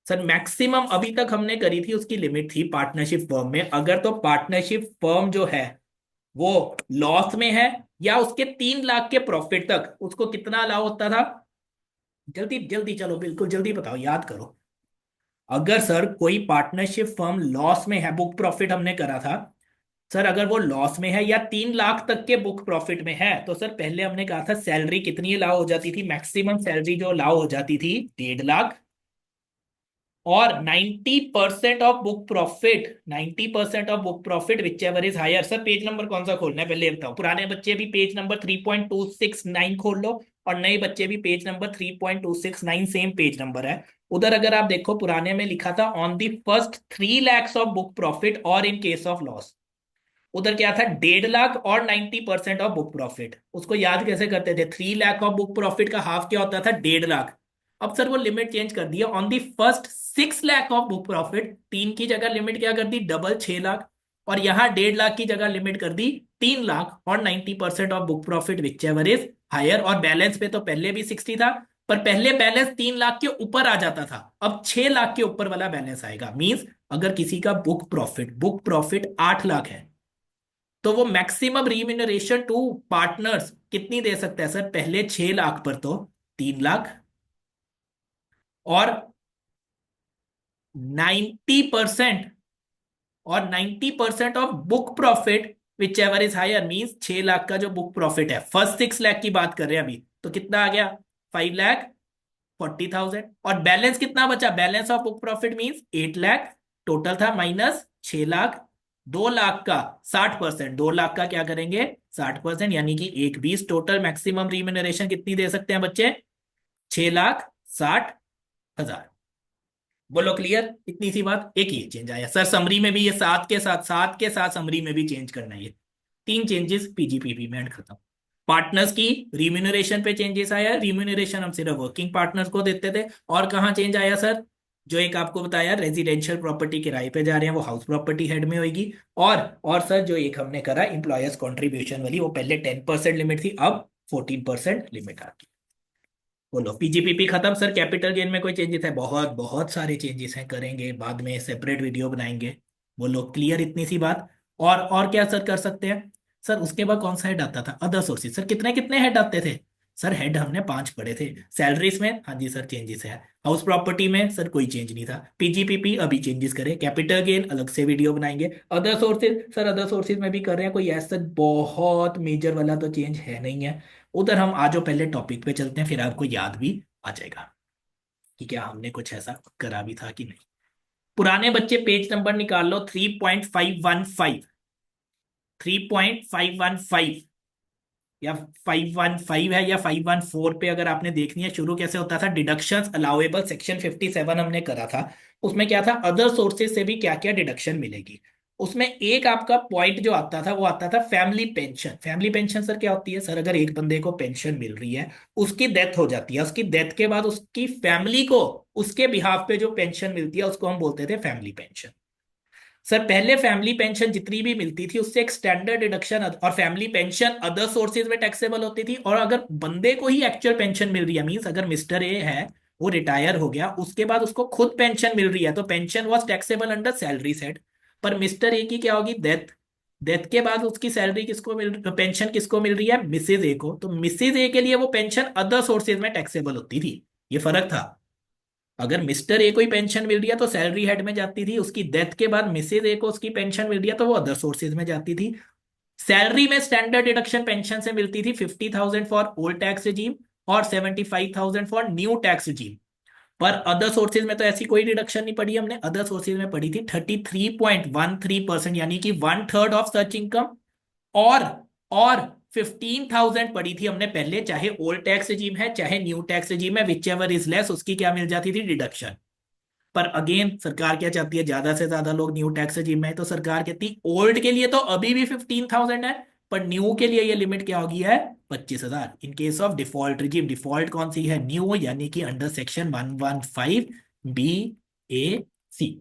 सर मैक्सिमम अभी तक हमने करी थी, उसकी लिमिट थी पार्टनरशिप फर्म में, अगर तो पार्टनरशिप फर्म जो है वो लॉस में है या उसके 3 लाख के प्रॉफिट तक, उसको कितना अलाउ होता था। जल्दी जल्दी चलो, बिल्कुल जल्दी बताओ, याद करो। अगर सर कोई पार्टनरशिप फर्म लॉस में है, बुक प्रॉफिट हमने करा था, सर अगर वो लॉस में है या 3 लाख तक के बुक प्रॉफिट में है, तो सर पहले हमने कहा था सैलरी कितनी अलाउ हो जाती थी, मैक्सिमम सैलरी जो अलाउ हो जाती थी 1.5 लाख, और 90% of book profit, 90% of book profit whichever is higher. Sir page number कौन सा खोलना है पहले ये बताओ, पुराने बच्चे भी पेज नंबर 3.269 खोल लो, और नए बच्चे भी page number 3.269, same page number है। उधर अगर आप देखो पुराने में लिखा था on the first 3 lakhs of book profit और इन केस ऑफ लॉस। उधर क्या था, 1.5 लाख और 90% ऑफ बुक प्रॉफिट। उसको याद कैसे करते थे, 3 लाख ऑफ बुक प्रॉफिट का हाफ क्या होता था, 1.5 लाख। अब सर वो लिमिट चेंज कर दिया, on the first 6 lakh of book profit, 3 की जगह लिमिट क्या कर दी, डबल 6 लाख। और यहाँ 1.5 लाख की जगह लिमिट कर दी 3 लाख, और 90% of book profit whichever is higher. और बैलेंस पे तो पहले भी 60 था, पर पहले बैलेंस 3 लाख के ऊपर आ जाता था, अब 6 लाख के ऊपर वाला बैलेंस आएगा। मींस अगर किसी का बुक प्रॉफिट 8 लाख है, तो वो मैक्सिमम रिम्यूनरेशन टू पार्टनर्स कितनी दे सकता है सर, पहले 6 लाख पर तो 3 लाख, और 90%, और 90% of book profit whichever is higher. Mean 6 lakh का जो बुक प्रॉफिट है, फर्स्ट 6 लाख की बात कर रहे हैं अभी, तो कितना आ गया, 5,40,000। और बैलेंस कितना बचा, balance of book profit means 8 lakh total था, माइनस 6 लाख। 2 लाख का 60%, 2 लाख का क्या करेंगे 60%, यानी कि 1/20। टोटल मैक्सिमम रिम्यूनरेशन कितनी दे सकते हैं बच्चे, 6,60,000। बोलो क्लियर, इतनी सी बात, एक ही चेंज आया सर समरी में भी, ये साथ के साथ समरी में भी चेंज करना है ये। 3 चेंजेस पीजीपीपी में, एंड खत्म। पार्टनर्स की रिम्यूनरेशन पे चेंजेस आया, रिम्यूनरेशन हम सिर्फ वर्किंग पार्टनर्स को देते थे। और कहाँ चेंज आया सर, जो एक आपको बताया रेजिडेंशियल प्रॉपर्टी किराए पे जा रहे हैं वो हाउस प्रॉपर्टी हेड में होगी। और सर जो एक हमने करा इंप्लॉयर्स कॉन्ट्रीब्यूशन वाली, वो पहले 10% लिमिट थी, अब 14% लिमिट आ गई। बोलो पीजीपीपी खत्म। सर कैपिटल गेन में कोई चेंजेस है, बहुत बहुत सारे चेंजेस हैं, करेंगे बाद में सेपरेट वीडियो बनाएंगे। बोलो क्लियर इतनी सी बात। और क्या सर कर सकते हैं। सर उसके बाद कौन सा हेड आता था, अदर सोर्सेज। सर कितने कितने हेड आते थे, सर हेड हमने 5 पढ़े थे। सैलरीज में हाँ जी सर चेंजेस है, हाउस प्रॉपर्टी में सर कोई चेंज नहीं था, पीजीपीपी अभी चेंजेस करे, कैपिटल गेन अलग से वीडियो बनाएंगे। Other sources, sir other sources में भी कर रहे हैं, कोई ऐसा बहुत मेजर वाला तो चेंज है नहीं है। उधर हम आज पहले टॉपिक पे चलते हैं, फिर आपको याद भी आ जाएगा कि क्या हमने कुछ ऐसा करा भी था कि नहीं। पुराने बच्चे पेज नंबर निकाल लो, 3.515, 3.515, या 515 है या 514 पे अगर आपने देखनी है। शुरू कैसे होता था, डिडक्शंस अलाउेबल सेक्शन 57 हमने करा था, उसमें क्या था, अदर सोर्सेज से भी क्या क्या डिडक्शन मिलेगी। उसमें एक आपका पॉइंट जो आता था वो आता था family pension. Family pension sir क्या होती है? सर अगर एक बंदे को पेंशन मिल रही है, उसकी डेथ हो जाती है, उसकी डेथ के बाद उसकी फैमिली को उसके बिहाफ पे जो पेंशन मिलती है उसको हम बोलते थे फैमिली पेंशन। सर पहले फैमिली पेंशन जितनी भी मिलती थी उससे एक स्टैंडर्ड डिडक्शन, और फैमिली पेंशन अदर सोर्सेज में टैक्सेबल होती थी। और अगर बंदे को ही एक्चुअल पेंशन मिल रही है, मीन्स अगर मिस्टर ए है, वो रिटायर हो गया, उसके बाद उसको खुद पेंशन मिल रही है, तो pension was taxable under salary set. पर मिस्टर ए की क्या होगी? डेथ। डेथ के बाद उसकी सैलरी किसको मिल, पेंशन किसको मिल रही है? मिसेज ए को। तो मिसेज ए के लिए वो पेंशन अदर सोर्सेज में टैक्सेबल होती थी। ये फर्क था। अगर मिस्टर ए को ही पेंशन मिल रही है तो सैलरी हेड में जाती थी, उसकी डेथ के बाद मिसेज ए को उसकी पेंशन मिल रही है तो वो अदर सोर्सेज में जाती थी। सैलरी में स्टैंडर्ड डिडक्शन पेंशन से मिलती थी 50,000 फॉर ओल्ड टैक्स रिजीम और 75,000 फॉर न्यू टैक्स रिजीम। पर अदर सोर्सेज में तो ऐसी कोई डिडक्शन नहीं पड़ी हमने। अदर सोर्सेज में पड़ी थी 33.13%, यानी कि one third of such income. और और 15,000 पड़ी थी हमने पहले, चाहे ओल्ड टैक्स रिजीम है चाहे न्यू टैक्स रिजीम है, विच एवर इज लेस, उसकी क्या मिल जाती थी? डिडक्शन। पर अगेन सरकार क्या चाहती है? ज्यादा से ज्यादा लोग न्यू टैक्स रेजिम में है, तो सरकार कहती ओल्ड के लिए तो अभी भी 15,000 है, पर न्यू के लिए ये लिमिट क्या होगी? है 25,000 in case of default regime. Default कौन सी है? न्यू, यानी कि अंडर सेक्शन 115(b)(a)(c।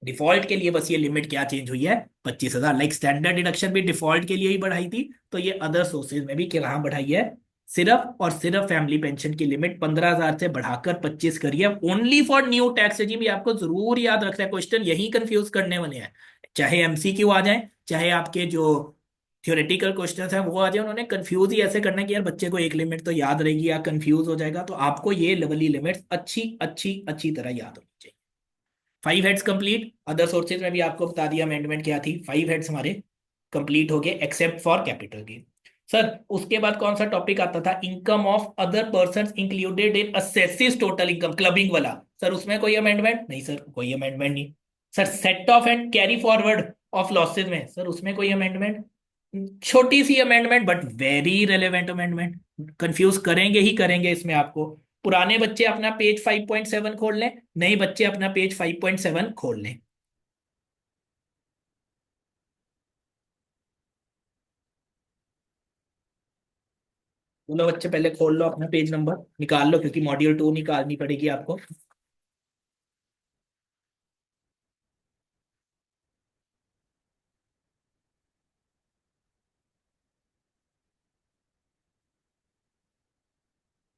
डिफॉल्ट के लिए बस ये लिमिट क्या चेंज हुई है? 25,000। लाइक स्टैंडर्ड डिडक्शन भी डिफॉल्ट के लिए ही बढ़ाई थी, तो ये अदर सोर्सेज में भी क्या बढ़ाई है? सिर्फ और सिर्फ फैमिली पेंशन की लिमिट 15,000 से बढ़ाकर 25 करी है, only for new tax regime. ये आपको जरूर याद रखना है, क्वेश्चन यही कंफ्यूज करने वाले हैं। चाहे एमसीक्यू आ जाए, चाहे आपके जो थ्योरेटिकल क्वेश्चंस हैं वो आ जाए, उन्होंने कंफ्यूज ही ऐसे करना है कि यार बच्चे को एक लिमिट तो याद रहेगी या कंफ्यूज हो जाएगा। तो आपको ये लेवली लिमिट्स अच्छी अच्छी अच्छी तरह याद होनी चाहिए। 5 हेड्स कंप्लीट। अदर सोर्सेज में भी आपको बता दिया अमेंडमेंट क्या थी। 5 हेड्स हमारे कंप्लीट हो गए except for capital gain. Sir उसके बाद कौन सा टॉपिक आता था? Income of other person included in assessee's total income, clubbing वाला। सर उसमें कोई अमेंडमेंट नहीं? सर कोई अमेंडमेंट नहीं। Sir set off and carry forward of losses में, सर उसमें कोई अमेंडमेंट? छोटी सी amendment but very relevant amendment. Confuse करेंगे ही करेंगे इसमें आपको। पुराने बच्चे अपना पेज 5.7 खोल लें, नए बच्चे अपना पेज 5.7 खोल लें। बोलो बच्चे, पहले खोल लो अपना पेज नंबर निकाल लो, क्योंकि मॉड्यूल 2 निकालनी पड़ेगी आपको।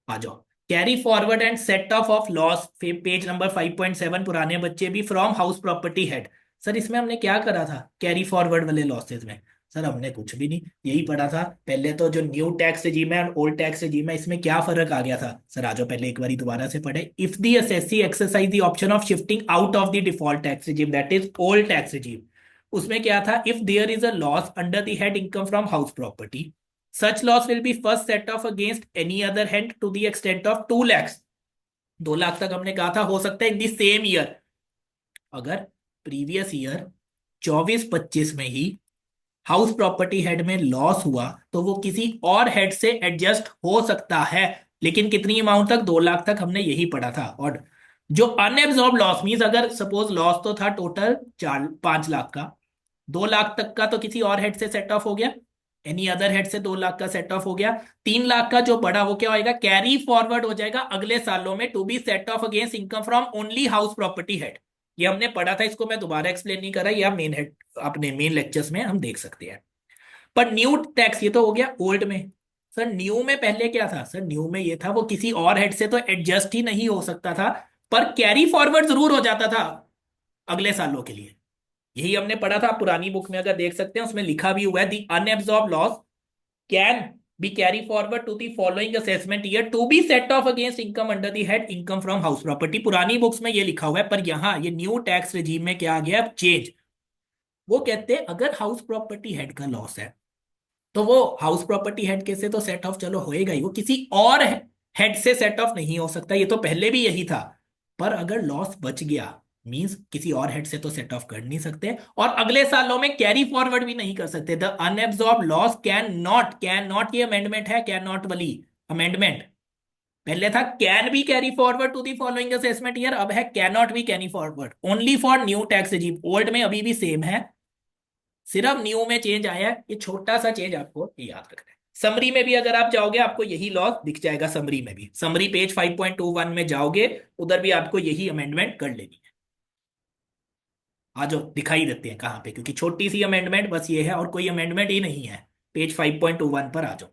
आ जाओ। Carry forward and set of loss, page number 5.7, पुराने बच्चे भी from house property head. Sir इसमें हमने क्या करा था कैरी फॉरवर्ड वाले लॉसेज में? सर हमने कुछ भी नहीं, यही पढ़ा था। पहले तो जो न्यू टैक्स regime है और ओल्ड टैक्स regime है, इसमें क्या फर्क आ गया था? सर आ जाओ पहले एक बार दोबारा से पढ़े। If the assessee exercise the option of shifting out of the default tax regime, that is old tax regime, उसमें क्या था? If there is a loss under the head income from house property, such loss will be first set off against any other hand to the extent of 2 lakhs। 2 lakh तक हमने कहा था हो सकता है इन दी सेम ईयर। अगर प्रीवियस ईयर 24-25 में ही हाउस प्रॉपर्टी हेड में लॉस हुआ तो वो किसी और हेड से एडजस्ट हो सकता है, लेकिन कितनी अमाउंट तक? 2 लाख तक, हमने यही पढ़ा था। और जो अनएब्सॉर्ब लॉस, मीन अगर सपोज लॉस तो था टोटल 4-5 लाख का, 2 लाख तक का तो किसी और हेड से सेट ऑफ हो गया, एनी अदर हेड से 2 लाख का सेट ऑफ हो गया। 3 लाख का जो बड़ा वो क्या होएगा? कैरी फॉरवर्ड हो जाएगा अगले सालों में to be set off against income from only house property head. ये हमने पढ़ा था, इसको मैं दोबारा एक्सप्लेन नहीं कर रहा, या मेन हेड अपने मेन लेक्चर्स में हम देख सकते हैं। पर न्यू टैक्स ये तो हो गया ओल्ड में। सर न्यू में पहले क्या था? सर न्यू में ये था वो किसी और हेड से तो एडजस्ट ही नहीं हो सकता था, पर कैरी फॉरवर्ड जरूर हो जाता था अगले सालों के लिए। यही हमने पढ़ा था, पुरानी बुक में अगर देख सकते हैं उसमें लिखा भी हुआ है, the unabsorb loss can be carry forward to the following assessment year to be set off against income under the head income from house property. पुरानी बुक्स में ये लिखा हुआ है, पर यहाँ ये न्यू टैक्स रेजीम में क्या आ गया? चेंज। वो कहते हैं अगर हाउस प्रॉपर्टी हेड का लॉस है तो वो हाउस प्रॉपर्टी हेड के से तो सेट ऑफ चलो होएगा ही, वो किसी और हेड से सेट ऑफ नहीं हो सकता, ये तो पहले भी यही था। पर अगर लॉस बच गया, मींस किसी और हेड से तो सेट ऑफ कर नहीं सकते, और अगले सालों में कैरी फॉरवर्ड भी नहीं कर सकते। The unabsorbed loss cannot, ये अमेंडमेंट है, कैन नॉट वाली अमेंडमेंट। पहले था can be carry forward to the following assessment year, अब है cannot be carry forward only for new tax regime। Old में अभी भी सेम है, सिर्फ न्यू में चेंज आया है, ये छोटा सा चेंज आपको याद रखना है। समरी में भी अगर आप जाओगे आपको यही लॉ दिख जाएगा, समरी में भी, समरी पेज 5.21 में जाओगे, उधर भी आपको यही अमेंडमेंट कर लेनी है। आ जाओ दिखाई देते हैं कहाँ पे, क्योंकि छोटी सी अमेंडमेंट बस ये है और कोई अमेंडमेंट ही नहीं है। पेज 5.21 पर आ जाओ।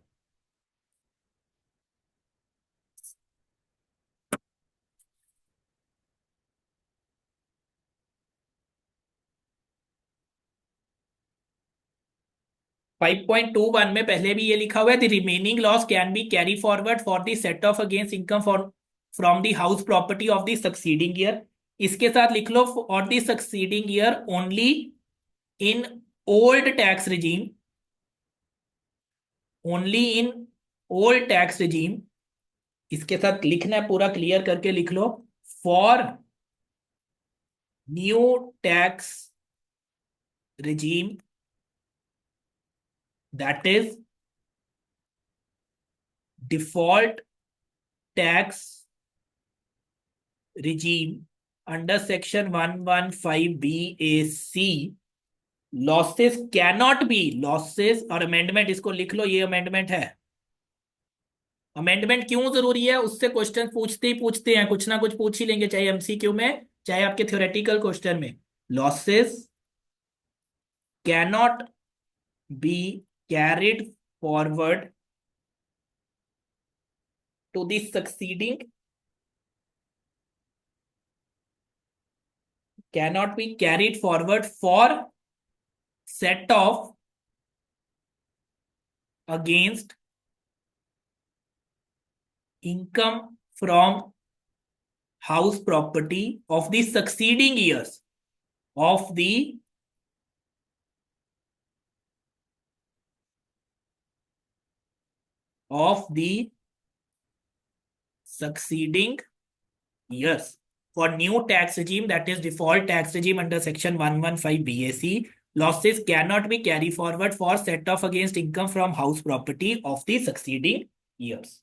5.21 में पहले भी ये लिखा हुआ है, the remaining loss can be carry forward for the set off against income for from the house property of the succeeding year. इसके साथ लिख लो और the succeeding year only in old tax regime, only in old tax regime. इसके साथ लिखना है पूरा क्लियर करके लिख लो, for new tax regime that is default tax regime under section 115 BAC, losses cannot be, losses और अमेंडमेंट इसको लिख लो, ये अमेंडमेंट है। अमेंडमेंट क्यों जरूरी है, उससे क्वेश्चन पूछते ही पूछते हैं, कुछ ना कुछ पूछ ही लेंगे, चाहे एमसीक्यू में चाहे आपके थ्योरेटिकल क्वेश्चन में। Losses cannot be carried forward to the succeeding, cannot be carried forward for set off against income from house property of the succeeding years of the succeeding years for new tax regime, that is default tax regime under section 115 BAC. Losses cannot be carry forward for set off against income from house property of the succeeding years.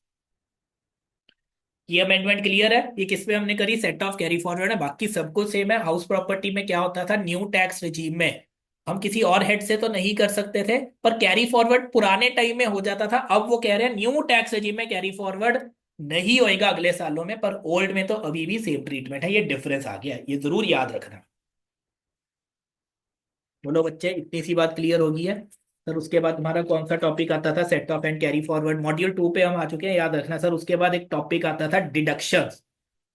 ये अमेंडमेंट क्लियर है। ये किस पे हमने करी, सेट ऑफ कैरी फॉरवर्ड है, बाकी सब कुछ सेम है। हाउस प्रॉपर्टी में क्या होता था, न्यू टैक्स रिजीम में हम किसी और हेड से तो नहीं कर सकते थे, पर कैरी फॉरवर्ड पुराने टाइम में हो जाता था। अब वो कह रहे हैं न्यू टैक्स रिजीम में कैरी फॉरवर्ड नहीं होएगा अगले सालों में, पर ओल्ड में तो अभी भी सेम ट्रीटमेंट है। ये डिफरेंस आ गया, ये जरूर याद रखना। बोलो बच्चे, इतनी सी बात क्लियर होगी है। सर उसके बाद हमारा कौन सा टॉपिक आता था, set off and carry forward, module 2 पे हम आ चुके हैं, याद रखना सर। उसके बाद एक टॉपिक आता था डिडक्शंस।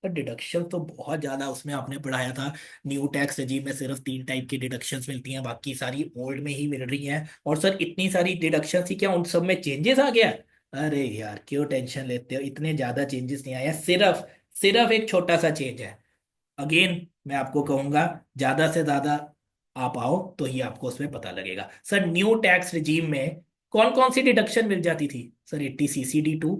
तो डिडक्शन तो बहुत ज्यादा उसमें आपने पढ़ाया था। न्यू टैक्स रजीम में सिर्फ 3 टाइप की डिडक्शंस मिलती हैं, बाकी सारी ओल्ड में ही मिल रही हैं। और सर इतनी सारी डिडक्शंस ही क्या, उन सब में चेंजेस आ गया? अरे यार क्यों टेंशन लेते हो, इतने ज्यादा चेंजेस नहीं आया, सिर्फ सिर्फ एक छोटा सा चेंज है। अगेन मैं आपको कहूंगा ज्यादा से ज्यादा आप आओ तो ही आपको उसमें पता लगेगा। सर न्यू टैक्स रिजीम में कौन कौन सी डिडक्शन मिल जाती थी? Sir 80 CCD 2,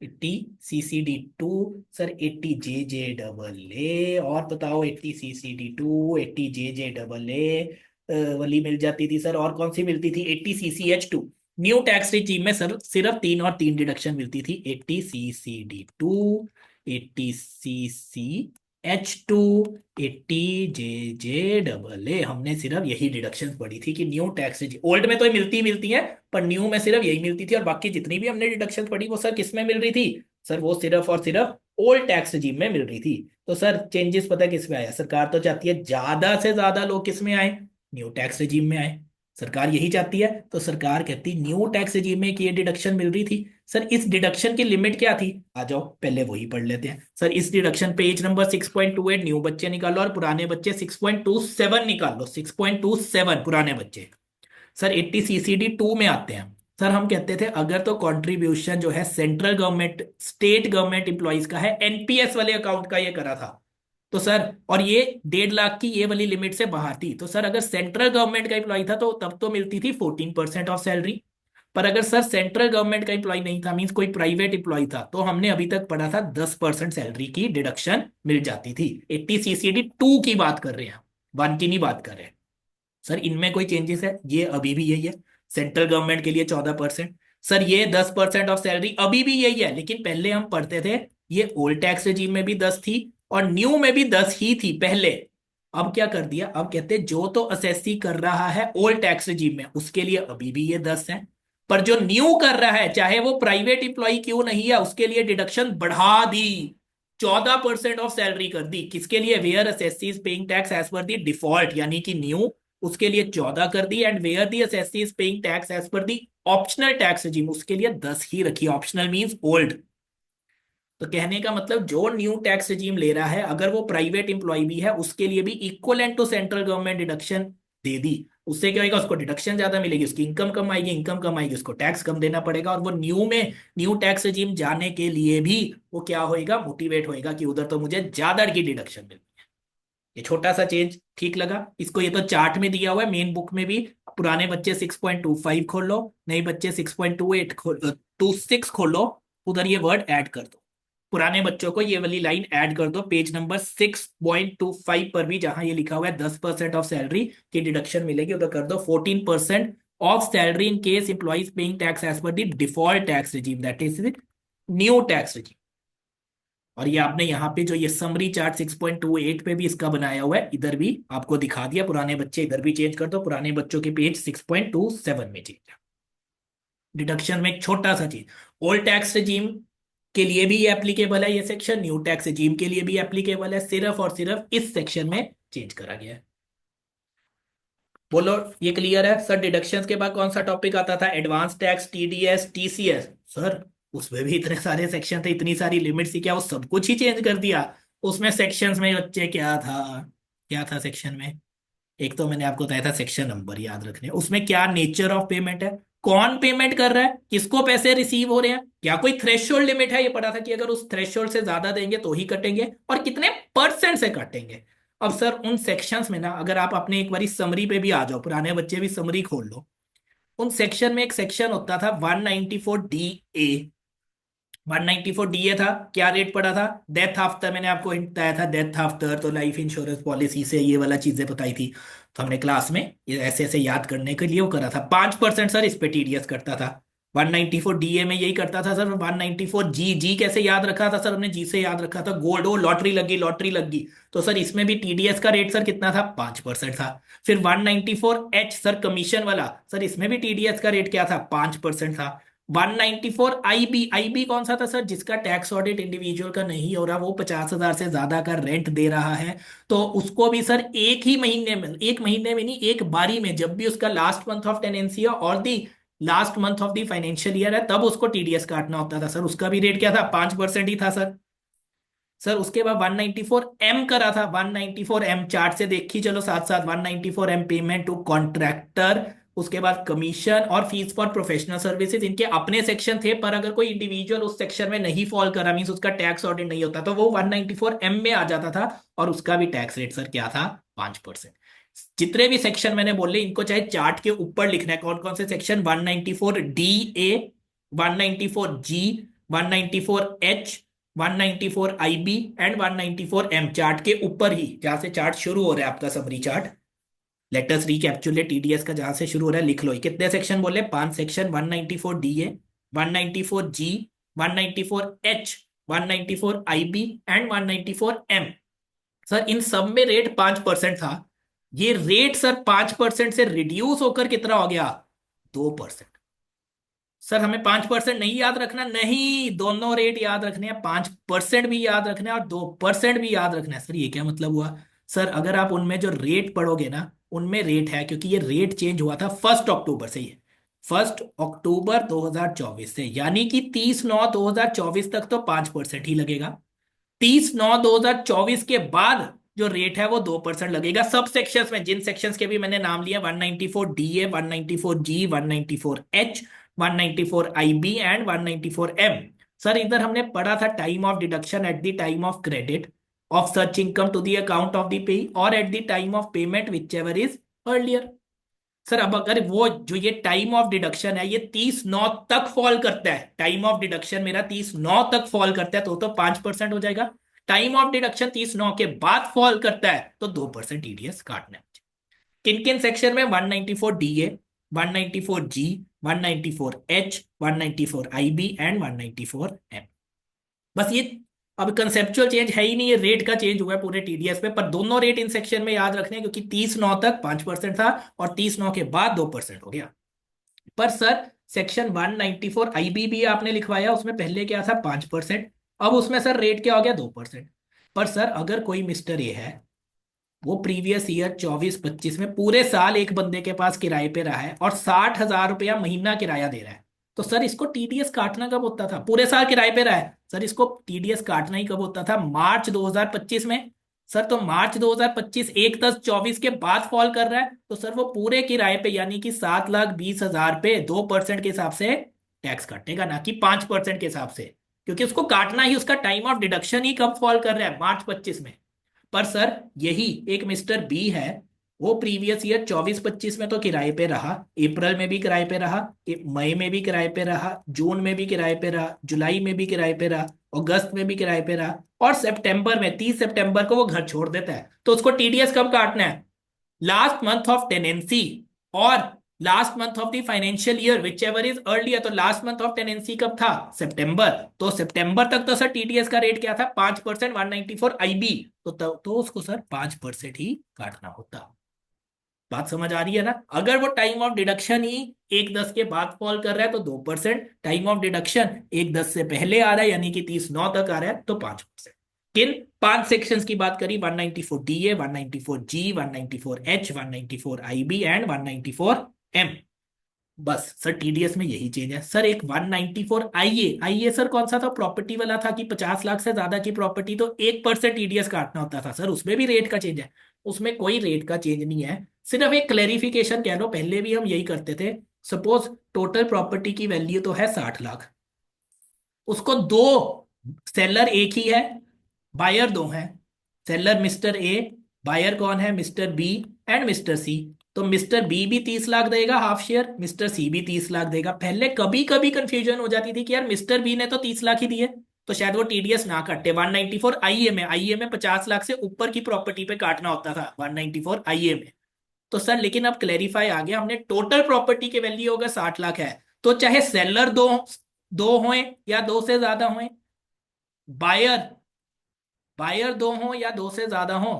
80 CCD 2, sir 80 JJ AA, और बताओ 80 CCD 2, 80 JJ AA वाली मिल जाती थी सर। और कौन सी मिलती थी? 80 CCH 2। न्यू टैक्स रिजीम में सर सिर्फ तीन और तीन डिडक्शन मिलती थी, 80 CCD 2, 80 CCH 2, 80 JJ AA। हमने सिर्फ यही डिडक्शन पढ़ी थी कि न्यू टैक्स, ओल्ड में तो ये मिलती ही मिलती है, पर न्यू में सिर्फ यही मिलती थी। और बाकी जितनी भी हमने डिडक्शन पढ़ी वो सर किस में मिल रही थी? सर वो सिर्फ और सिर्फ ओल्ड टैक्स रिजीम में मिल रही थी। तो सर चेंजेस पता है किस में आया? सरकार तो चाहती है ज्यादा से ज्यादा लोग किस में आए, न्यू टैक्स रिजीम में आए। सरकार यही चाहती है, तो सरकार कहती न्यू टैक्स रिजीम में कि ये डिडक्शन मिल रही थी। सर इस डिडक्शन की लिमिट क्या थी? आ जाओ पहले वही पढ़ लेते हैं। सर इस डिडक्शन पेज नंबर 6.28 न्यू बच्चे निकालो और पुराने बच्चे 6.27 निकाल लो, 6.27 पुराने बच्चे। सर 80 CCD 2 में आते हैं। सर हम कहते थे अगर तो कंट्रीब्यूशन जो है central government state government employees का है, एनपीएस वाले अकाउंट का ये करा था, तो सर और ये 1.5 लाख की ये वाली लिमिट से बाहर थी, तो सर अगर सेंट्रल गवर्नमेंट का एम्प्लॉय था तो तब तो मिलती थी 14% ऑफ सैलरी। पर अगर सर सेंट्रल गवर्नमेंट का एम्प्लॉय नहीं था, मींस कोई प्राइवेट एम्प्लॉय था, तो हमने अभी तक पढ़ा था 10% सैलरी की डिडक्शन मिल जाती थी। 80 CCD 2 की बात कर रहे हैं, 1 की नहीं बात कर रहे हैं। सर इनमें कोई चेंजेस है? ये अभी भी यही है। सेंट्रल गवर्नमेंट के लिए 14%, सर ये 10% ऑफ सैलरी अभी भी यही है। लेकिन पहले हम पढ़ते थे ये ओल्ड टैक्स रेजीम में भी 10 थी और न्यू में भी 10 ही थी पहले। अब क्या कर दिया, अब कहते हैं जो तो असेसी कर रहा है ओल्ड टैक्स रिजीम में उसके लिए अभी भी ये 10 है, पर जो न्यू कर रहा है चाहे वो प्राइवेट इंप्लॉय क्यों नहीं है उसके लिए डिडक्शन बढ़ा दी, 14% ऑफ सैलरी कर दी। किसके लिए? Where assessee is paying tax as per the default यानी कि न्यू, उसके लिए 14 कर दी। And where the assessee is paying tax as per the optional tax regime उसके लिए 10 ही रखी। Optional means old. तो कहने का मतलब जो न्यू टैक्स रिजीम ले रहा है अगर वो प्राइवेट इंप्लॉय भी है उसके लिए भी equivalent to central government deduction दे दी। उससे क्या होगा, उसको डिडक्शन ज्यादा मिलेगी, उसकी इनकम कम आएगी, उसको टैक्स कम देना पड़ेगा, और वो न्यू में न्यू टैक्स रिजीम जाने के लिए भी वो क्या होएगा, मोटिवेट होएगा कि उधर तो मुझे ज्यादा की डिडक्शन मिल। ये छोटा सा चेंज ठीक लगा इसको? ये तो चार्ट में दिया हुआ है, मेन बुक में भी। पुराने बच्चे 6.25 खोल लो, नए बच्चे 6.28 खोल 26 खोलो, उधर ये वर्ड ऐड कर दो। पुराने बच्चों को ये वाली लाइन ऐड कर दो पेज नंबर 6.25 पर भी, जहां ये लिखा हुआ है 10% ऑफ सैलरी की डिडक्शन मिलेगी, उधर कर दो 14% of salary in case employees paying tax as per the default tax regime that is new tax regime. और ये आपने यहाँ पे जो ये समरी चार्ट 6.28 पे भी इसका बनाया हुआ है, इधर भी आपको दिखा दिया। पुराने बच्चे इधर भी चेंज कर दो, पुराने बच्चों के पेज 6.27 में चेंज। डिडक्शन में एक छोटा सा चीज, ओल्ड टैक्स रिजीम के लिए भी ये एप्लीकेबल है ये सेक्शन, न्यू टैक्स रिजीम के लिए भी एप्लीकेबल है, सिर्फ और सिर्फ इस सेक्शन में चेंज करा गया है। बोलो ये क्लियर है? सर डिडक्शंस के बाद कौन सा टॉपिक आता था? Advance tax, TDS, TCS. Sir उसमें भी इतने सारे सेक्शन थे, इतनी सारी लिमिट्स थी, क्या वो सब कुछ ही चेंज कर दिया? उसमें सेक्शंस में बच्चे क्या था, क्या था सेक्शन में? एक तो मैंने आपको बताया था सेक्शन नंबर याद रखने, उसमें क्या नेचर ऑफ पेमेंट है, कौन पेमेंट कर रहा है, किसको पैसे रिसीव हो रहे हैं, क्या कोई थ्रेशोल्ड लिमिट है? ये पता था कि अगर उस थ्रेशोल्ड से ज्यादा देंगे तो ही कटेंगे, और कितने परसेंट से काटेंगे। अब सर उन सेक्शंस में ना, अगर आप अपने एक बारी समरी पे भी आ जाओ, पुराने बच्चे भी समरी खोल लो, उन सेक्शन में एक सेक्शन होता था 194 डी ए। 194 डी ए था, क्या रेट पड़ा था? डेथ आफ्टर, मैंने आपको हिंट बताया था डेथ आफ्टर, तो लाइफ इंश्योरेंस पॉलिसी से ये वाला चीजें बताई थी। तो हमने क्लास में ये ऐसे ऐसे याद करने के लिए वो करा था, 5% सर इस पे टीडीएस करता था। 194 डी ए में यही करता था सर। 194 जी, जी कैसे याद रखा था सर हमने? जी से याद रखा था, गोल्ड हो, लॉटरी लगी, लॉटरी लगी। तो सर इसमें भी टीडीएस का रेट सर कितना था? 5% था। फिर 194 एच सर कमीशन वाला, सर इसमें भी टीडीएस का रेट क्या था? 5% था। 194 आईबी, आईबी कौन सा था सर? जिसका टैक्स ऑडिट इंडिविजुअल का नहीं हो रहा, वो 50,000 से ज्यादा का रेंट दे रहा है, तो उसको भी सर एक ही महीने में, एक महीने में नहीं, एक बारी में, जब भी उसका लास्ट मंथ ऑफ टेनेंसी है और दी last month of the financial year है, तब उसको टीडीएस काटना होता था सर। उसका भी रेट क्या था? 5% ही था सर। सर उसके बाद 194 एम करा था। 194 एम चार्ट से देखी चलो साथ साथ। 194 एम पेमेंट टू कॉन्ट्रैक्टर, उसके बाद कमीशन और फीस फॉर प्रोफेशनल सर्विसेज, इनके अपने सेक्शन थे, पर अगर कोई इंडिविजुअल उस सेक्शन में नहीं फॉल करा, मीन्स उसका टैक्स ऑडिट नहीं होता, तो वो 194 एम में आ जाता था, और उसका भी टैक्स रेट सर क्या था? 5%। जितने भी सेक्शन मैंने बोले इनको चाहे चार्ट के ऊपर लिखना है, कौन कौन से section? 194 D A, 194 G, 194 H, 194 IB and 194 M, chart के ऊपर ही जहां से चार्ट शुरू हो रहा है आपका summary chart. Let's recapitulate TDS का जहां से शुरू हो रहा है लिख लो। कितने सेक्शन बोले? 5 section. 194 D A, 194 G, 194 H, 194 IB and 194 M. Sir इन सब में रेट 5% था। ये रेट सर 5% से रिड्यूस होकर कितना हो गया? 2%। सर हमें 5% नहीं याद रखना, नहीं, दोनों रेट याद रखने हैं, 5% भी याद रखना है और 2% भी याद रखना है। सर ये क्या मतलब हुआ? सर अगर आप उनमें जो रेट पढ़ोगे ना, उनमें रेट है, क्योंकि ये रेट चेंज हुआ था 1 अक्टूबर से, ये 1 अक्टूबर 2024 से, यानी कि 30/9/2024 तक तो 5% ही लगेगा। 30/9/2024 के बाद जो रेट है वो 2% लगेगा सब सेक्शंस में, जिन सेक्शंस के भी मैंने नाम लिया, 194 D A, 194 G, 194 H, 194 IB and 194 M. Sir इधर हमने पढ़ा था time of deduction at the time of credit of such income to the account of the payee, और at the time of payment whichever is earlier. Sir अब अगर वो जो ये टाइम ऑफ डिडक्शन है ये 30/9 तक फॉल करता है, टाइम ऑफ डिडक्शन मेरा 30/9 तक फॉल करता है, तो 5% हो जाएगा। टाइम ऑफ डिडक्शन 30/9 के बाद फॉल करता है तो 2% टीडीएस काटना है। किन किन सेक्शन में? 194 D A, 194 G, 194 H, 194 IB and 194 M. बस ये अब कंसेप्चुअल चेंज है ही नहीं, ये रेट का चेंज हुआ है पूरे टीडीएस पे, पर दोनों रेट इन सेक्शन में याद रखने हैं, क्योंकि 30/9 तक 5% था और 30/9 के बाद 2% हो गया। पर सर सेक्शन 194 आईबी भी आपने लिखवाया, उसमें पहले क्या था 5%, अब उसमें सर रेट क्या हो गया 2%। पर सर अगर कोई मिस्टर ये है, वो प्रीवियस ईयर 24-25 में पूरे साल एक बंदे के पास किराए पे रहा है और 60,000 रुपया महीना किराया दे रहा है, तो सर इसको टीडीएस काटना कब होता था? पूरे साल किराए पे रहा है सर, इसको टीडीएस काटना ही कब होता था? मार्च 2025 में। सर तो मार्च 2025 1/10/24 के बाद फॉल कर रहा है, तो सर वो पूरे किराए पे यानी कि 7,20,000 पे 2% के हिसाब से टैक्स काटेगा, ना कि 5% के हिसाब से, क्योंकि उसको काटना ही उसका टाइम ऑफ डिडक्शन ही कब फॉल कर रहा है, मार्च 25 में। पर सर यही एक मिस्टर बी है, वो प्रीवियस ईयर 24-25 में तो किराए पे रहा, अप्रैल में भी किराए पे रहा, मई में भी किराए पे रहा, जून में भी किराए पे रहा, जुलाई में भी किराए पे रहा, अगस्त में भी किराए पे रहा, और सितंबर में 30 सितंबर को वो घर छोड़ देता है, तो उसको टीडीएस कब काटना है? लास्ट मंथ ऑफ टेनेंसी और last month of the financial year, which ever is earlier. तो लास्ट मंथ ऑफ टेनेंसी कब था? सितंबर। तो सितंबर तक तो सर टीडीएस का रेट क्या था? 5%, 194 आईबी। तो उसको सर 5% ही काटना होता। बात समझ आ रही है ना? अगर वो टाइम ऑफ डिडक्शन ही 1/10 के बाद फॉल कर रहा है तो 2%, टाइम ऑफ डिडक्शन 1/10 से पहले आ रहा है यानी कि 30/9 तक आ रहा है तो 5%। किन 5 सेक्शंस की बात करी? 194 DA, 194 G, 194 H, 194 IB and 194 M। बस सर टीडीएस में यही चेंज है। सर एक 194 IA, आईए सर कौन सा था? प्रॉपर्टी वाला था कि 50 लाख से ज्यादा की प्रॉपर्टी तो 1% टीडीएस काटना होता था। सर उसमें भी रेट का चेंज है? उसमें कोई रेट का चेंज नहीं है, सिर्फ एक क्लेरिफिकेशन कह लो, पहले भी हम यही करते थे। सपोज टोटल प्रॉपर्टी की वैल्यू तो है 60 लाख, उसको दो, सेलर एक ही है, बायर दो हैं, सेलर मिस्टर ए, बायर कौन है? मिस्टर बी एंड मिस्टर सी। तो मिस्टर बी भी 30 लाख देगा हाफ शेयर, मिस्टर सी भी 30 लाख देगा। पहले कभी कभी कंफ्यूजन हो जाती थी कि यार मिस्टर बी ने तो 30 लाख ही दिए, तो शायद वो टीडीएस ना काटे। 194 आईए में 50 लाख से ऊपर की प्रॉपर्टी पे काटना होता था 194 आईए में। तो सर लेकिन अब क्लेरिफाई आ गया, हमने टोटल प्रॉपर्टी की वैल्यू अगर 60 लाख है, तो चाहे सेलर दो दो हों या दो से ज्यादा हों, बायर बायर दो हों या दो से ज्यादा हों,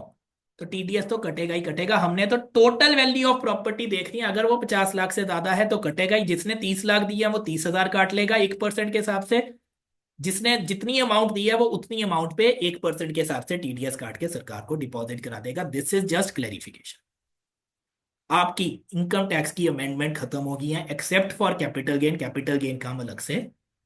तो टीडीएस तो कटेगा ही कटेगा। हमने तो टोटल वैल्यू ऑफ प्रॉपर्टी देखनी है, अगर वो 50 लाख से ज्यादा है तो कटेगा ही। जिसने 30 लाख दिया वो 30,000 काट लेगा 1% के हिसाब से, जिसने जितनी अमाउंट दी है वो उतनी अमाउंट पे 1% के हिसाब से टीडीएस काट के सरकार को डिपॉजिट करा देगा। This is just clarification. आपकी इनकम टैक्स की अमेंडमेंट खत्म हो गई है accept for capital gain. Capital gain का हम अलग से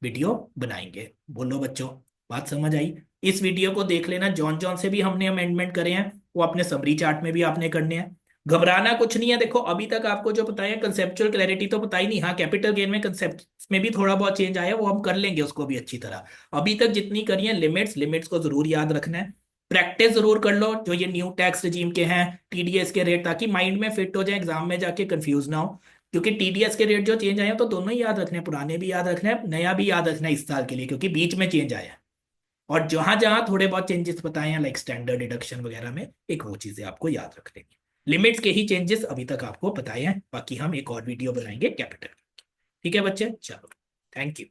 वीडियो बनाएंगे। बोलो बच्चों, बात समझ आई? इस वीडियो को देख लेना, जॉन जॉन से भी हमने अमेंडमेंट करे हैं, वो अपने समरी चार्ट में भी आपने करने हैं। घबराना कुछ नहीं है। देखो अभी तक आपको जो बताया कंसेप्चुअल क्लैरिटी तो पता ही नहीं। हाँ कैपिटल गेन में कंसेप्ट में भी थोड़ा बहुत चेंज आया, वो हम कर लेंगे उसको भी अच्छी तरह। अभी तक जितनी करी है लिमिट्स, लिमिट्स को जरूर याद रखना है। प्रैक्टिस जरूर कर लो जो ये न्यू टैक्स रिजीम के हैं, टीडीएस के रेट, ताकि माइंड में फिट हो जाए, एग्जाम में जाके कंफ्यूज ना हो। क्योंकि टीडीएस के रेट जो चेंज आए हैं तो दोनों ही याद रखने हैं, पुराने भी याद रखना है, नया भी याद रखना है इस साल के लिए, क्योंकि बीच में चेंज आया है। और जहां जहां थोड़े बहुत चेंजेस बताए हैं लाइक स्टैंडर्ड डिडक्शन वगैरह में, एक वो चीजें आपको याद रख लेंगे। लिमिट्स के ही चेंजेस अभी तक आपको बताए हैं, बाकी हम एक और वीडियो बनाएंगे कैपिटल। ठीक है बच्चे, चलो, थैंक यू।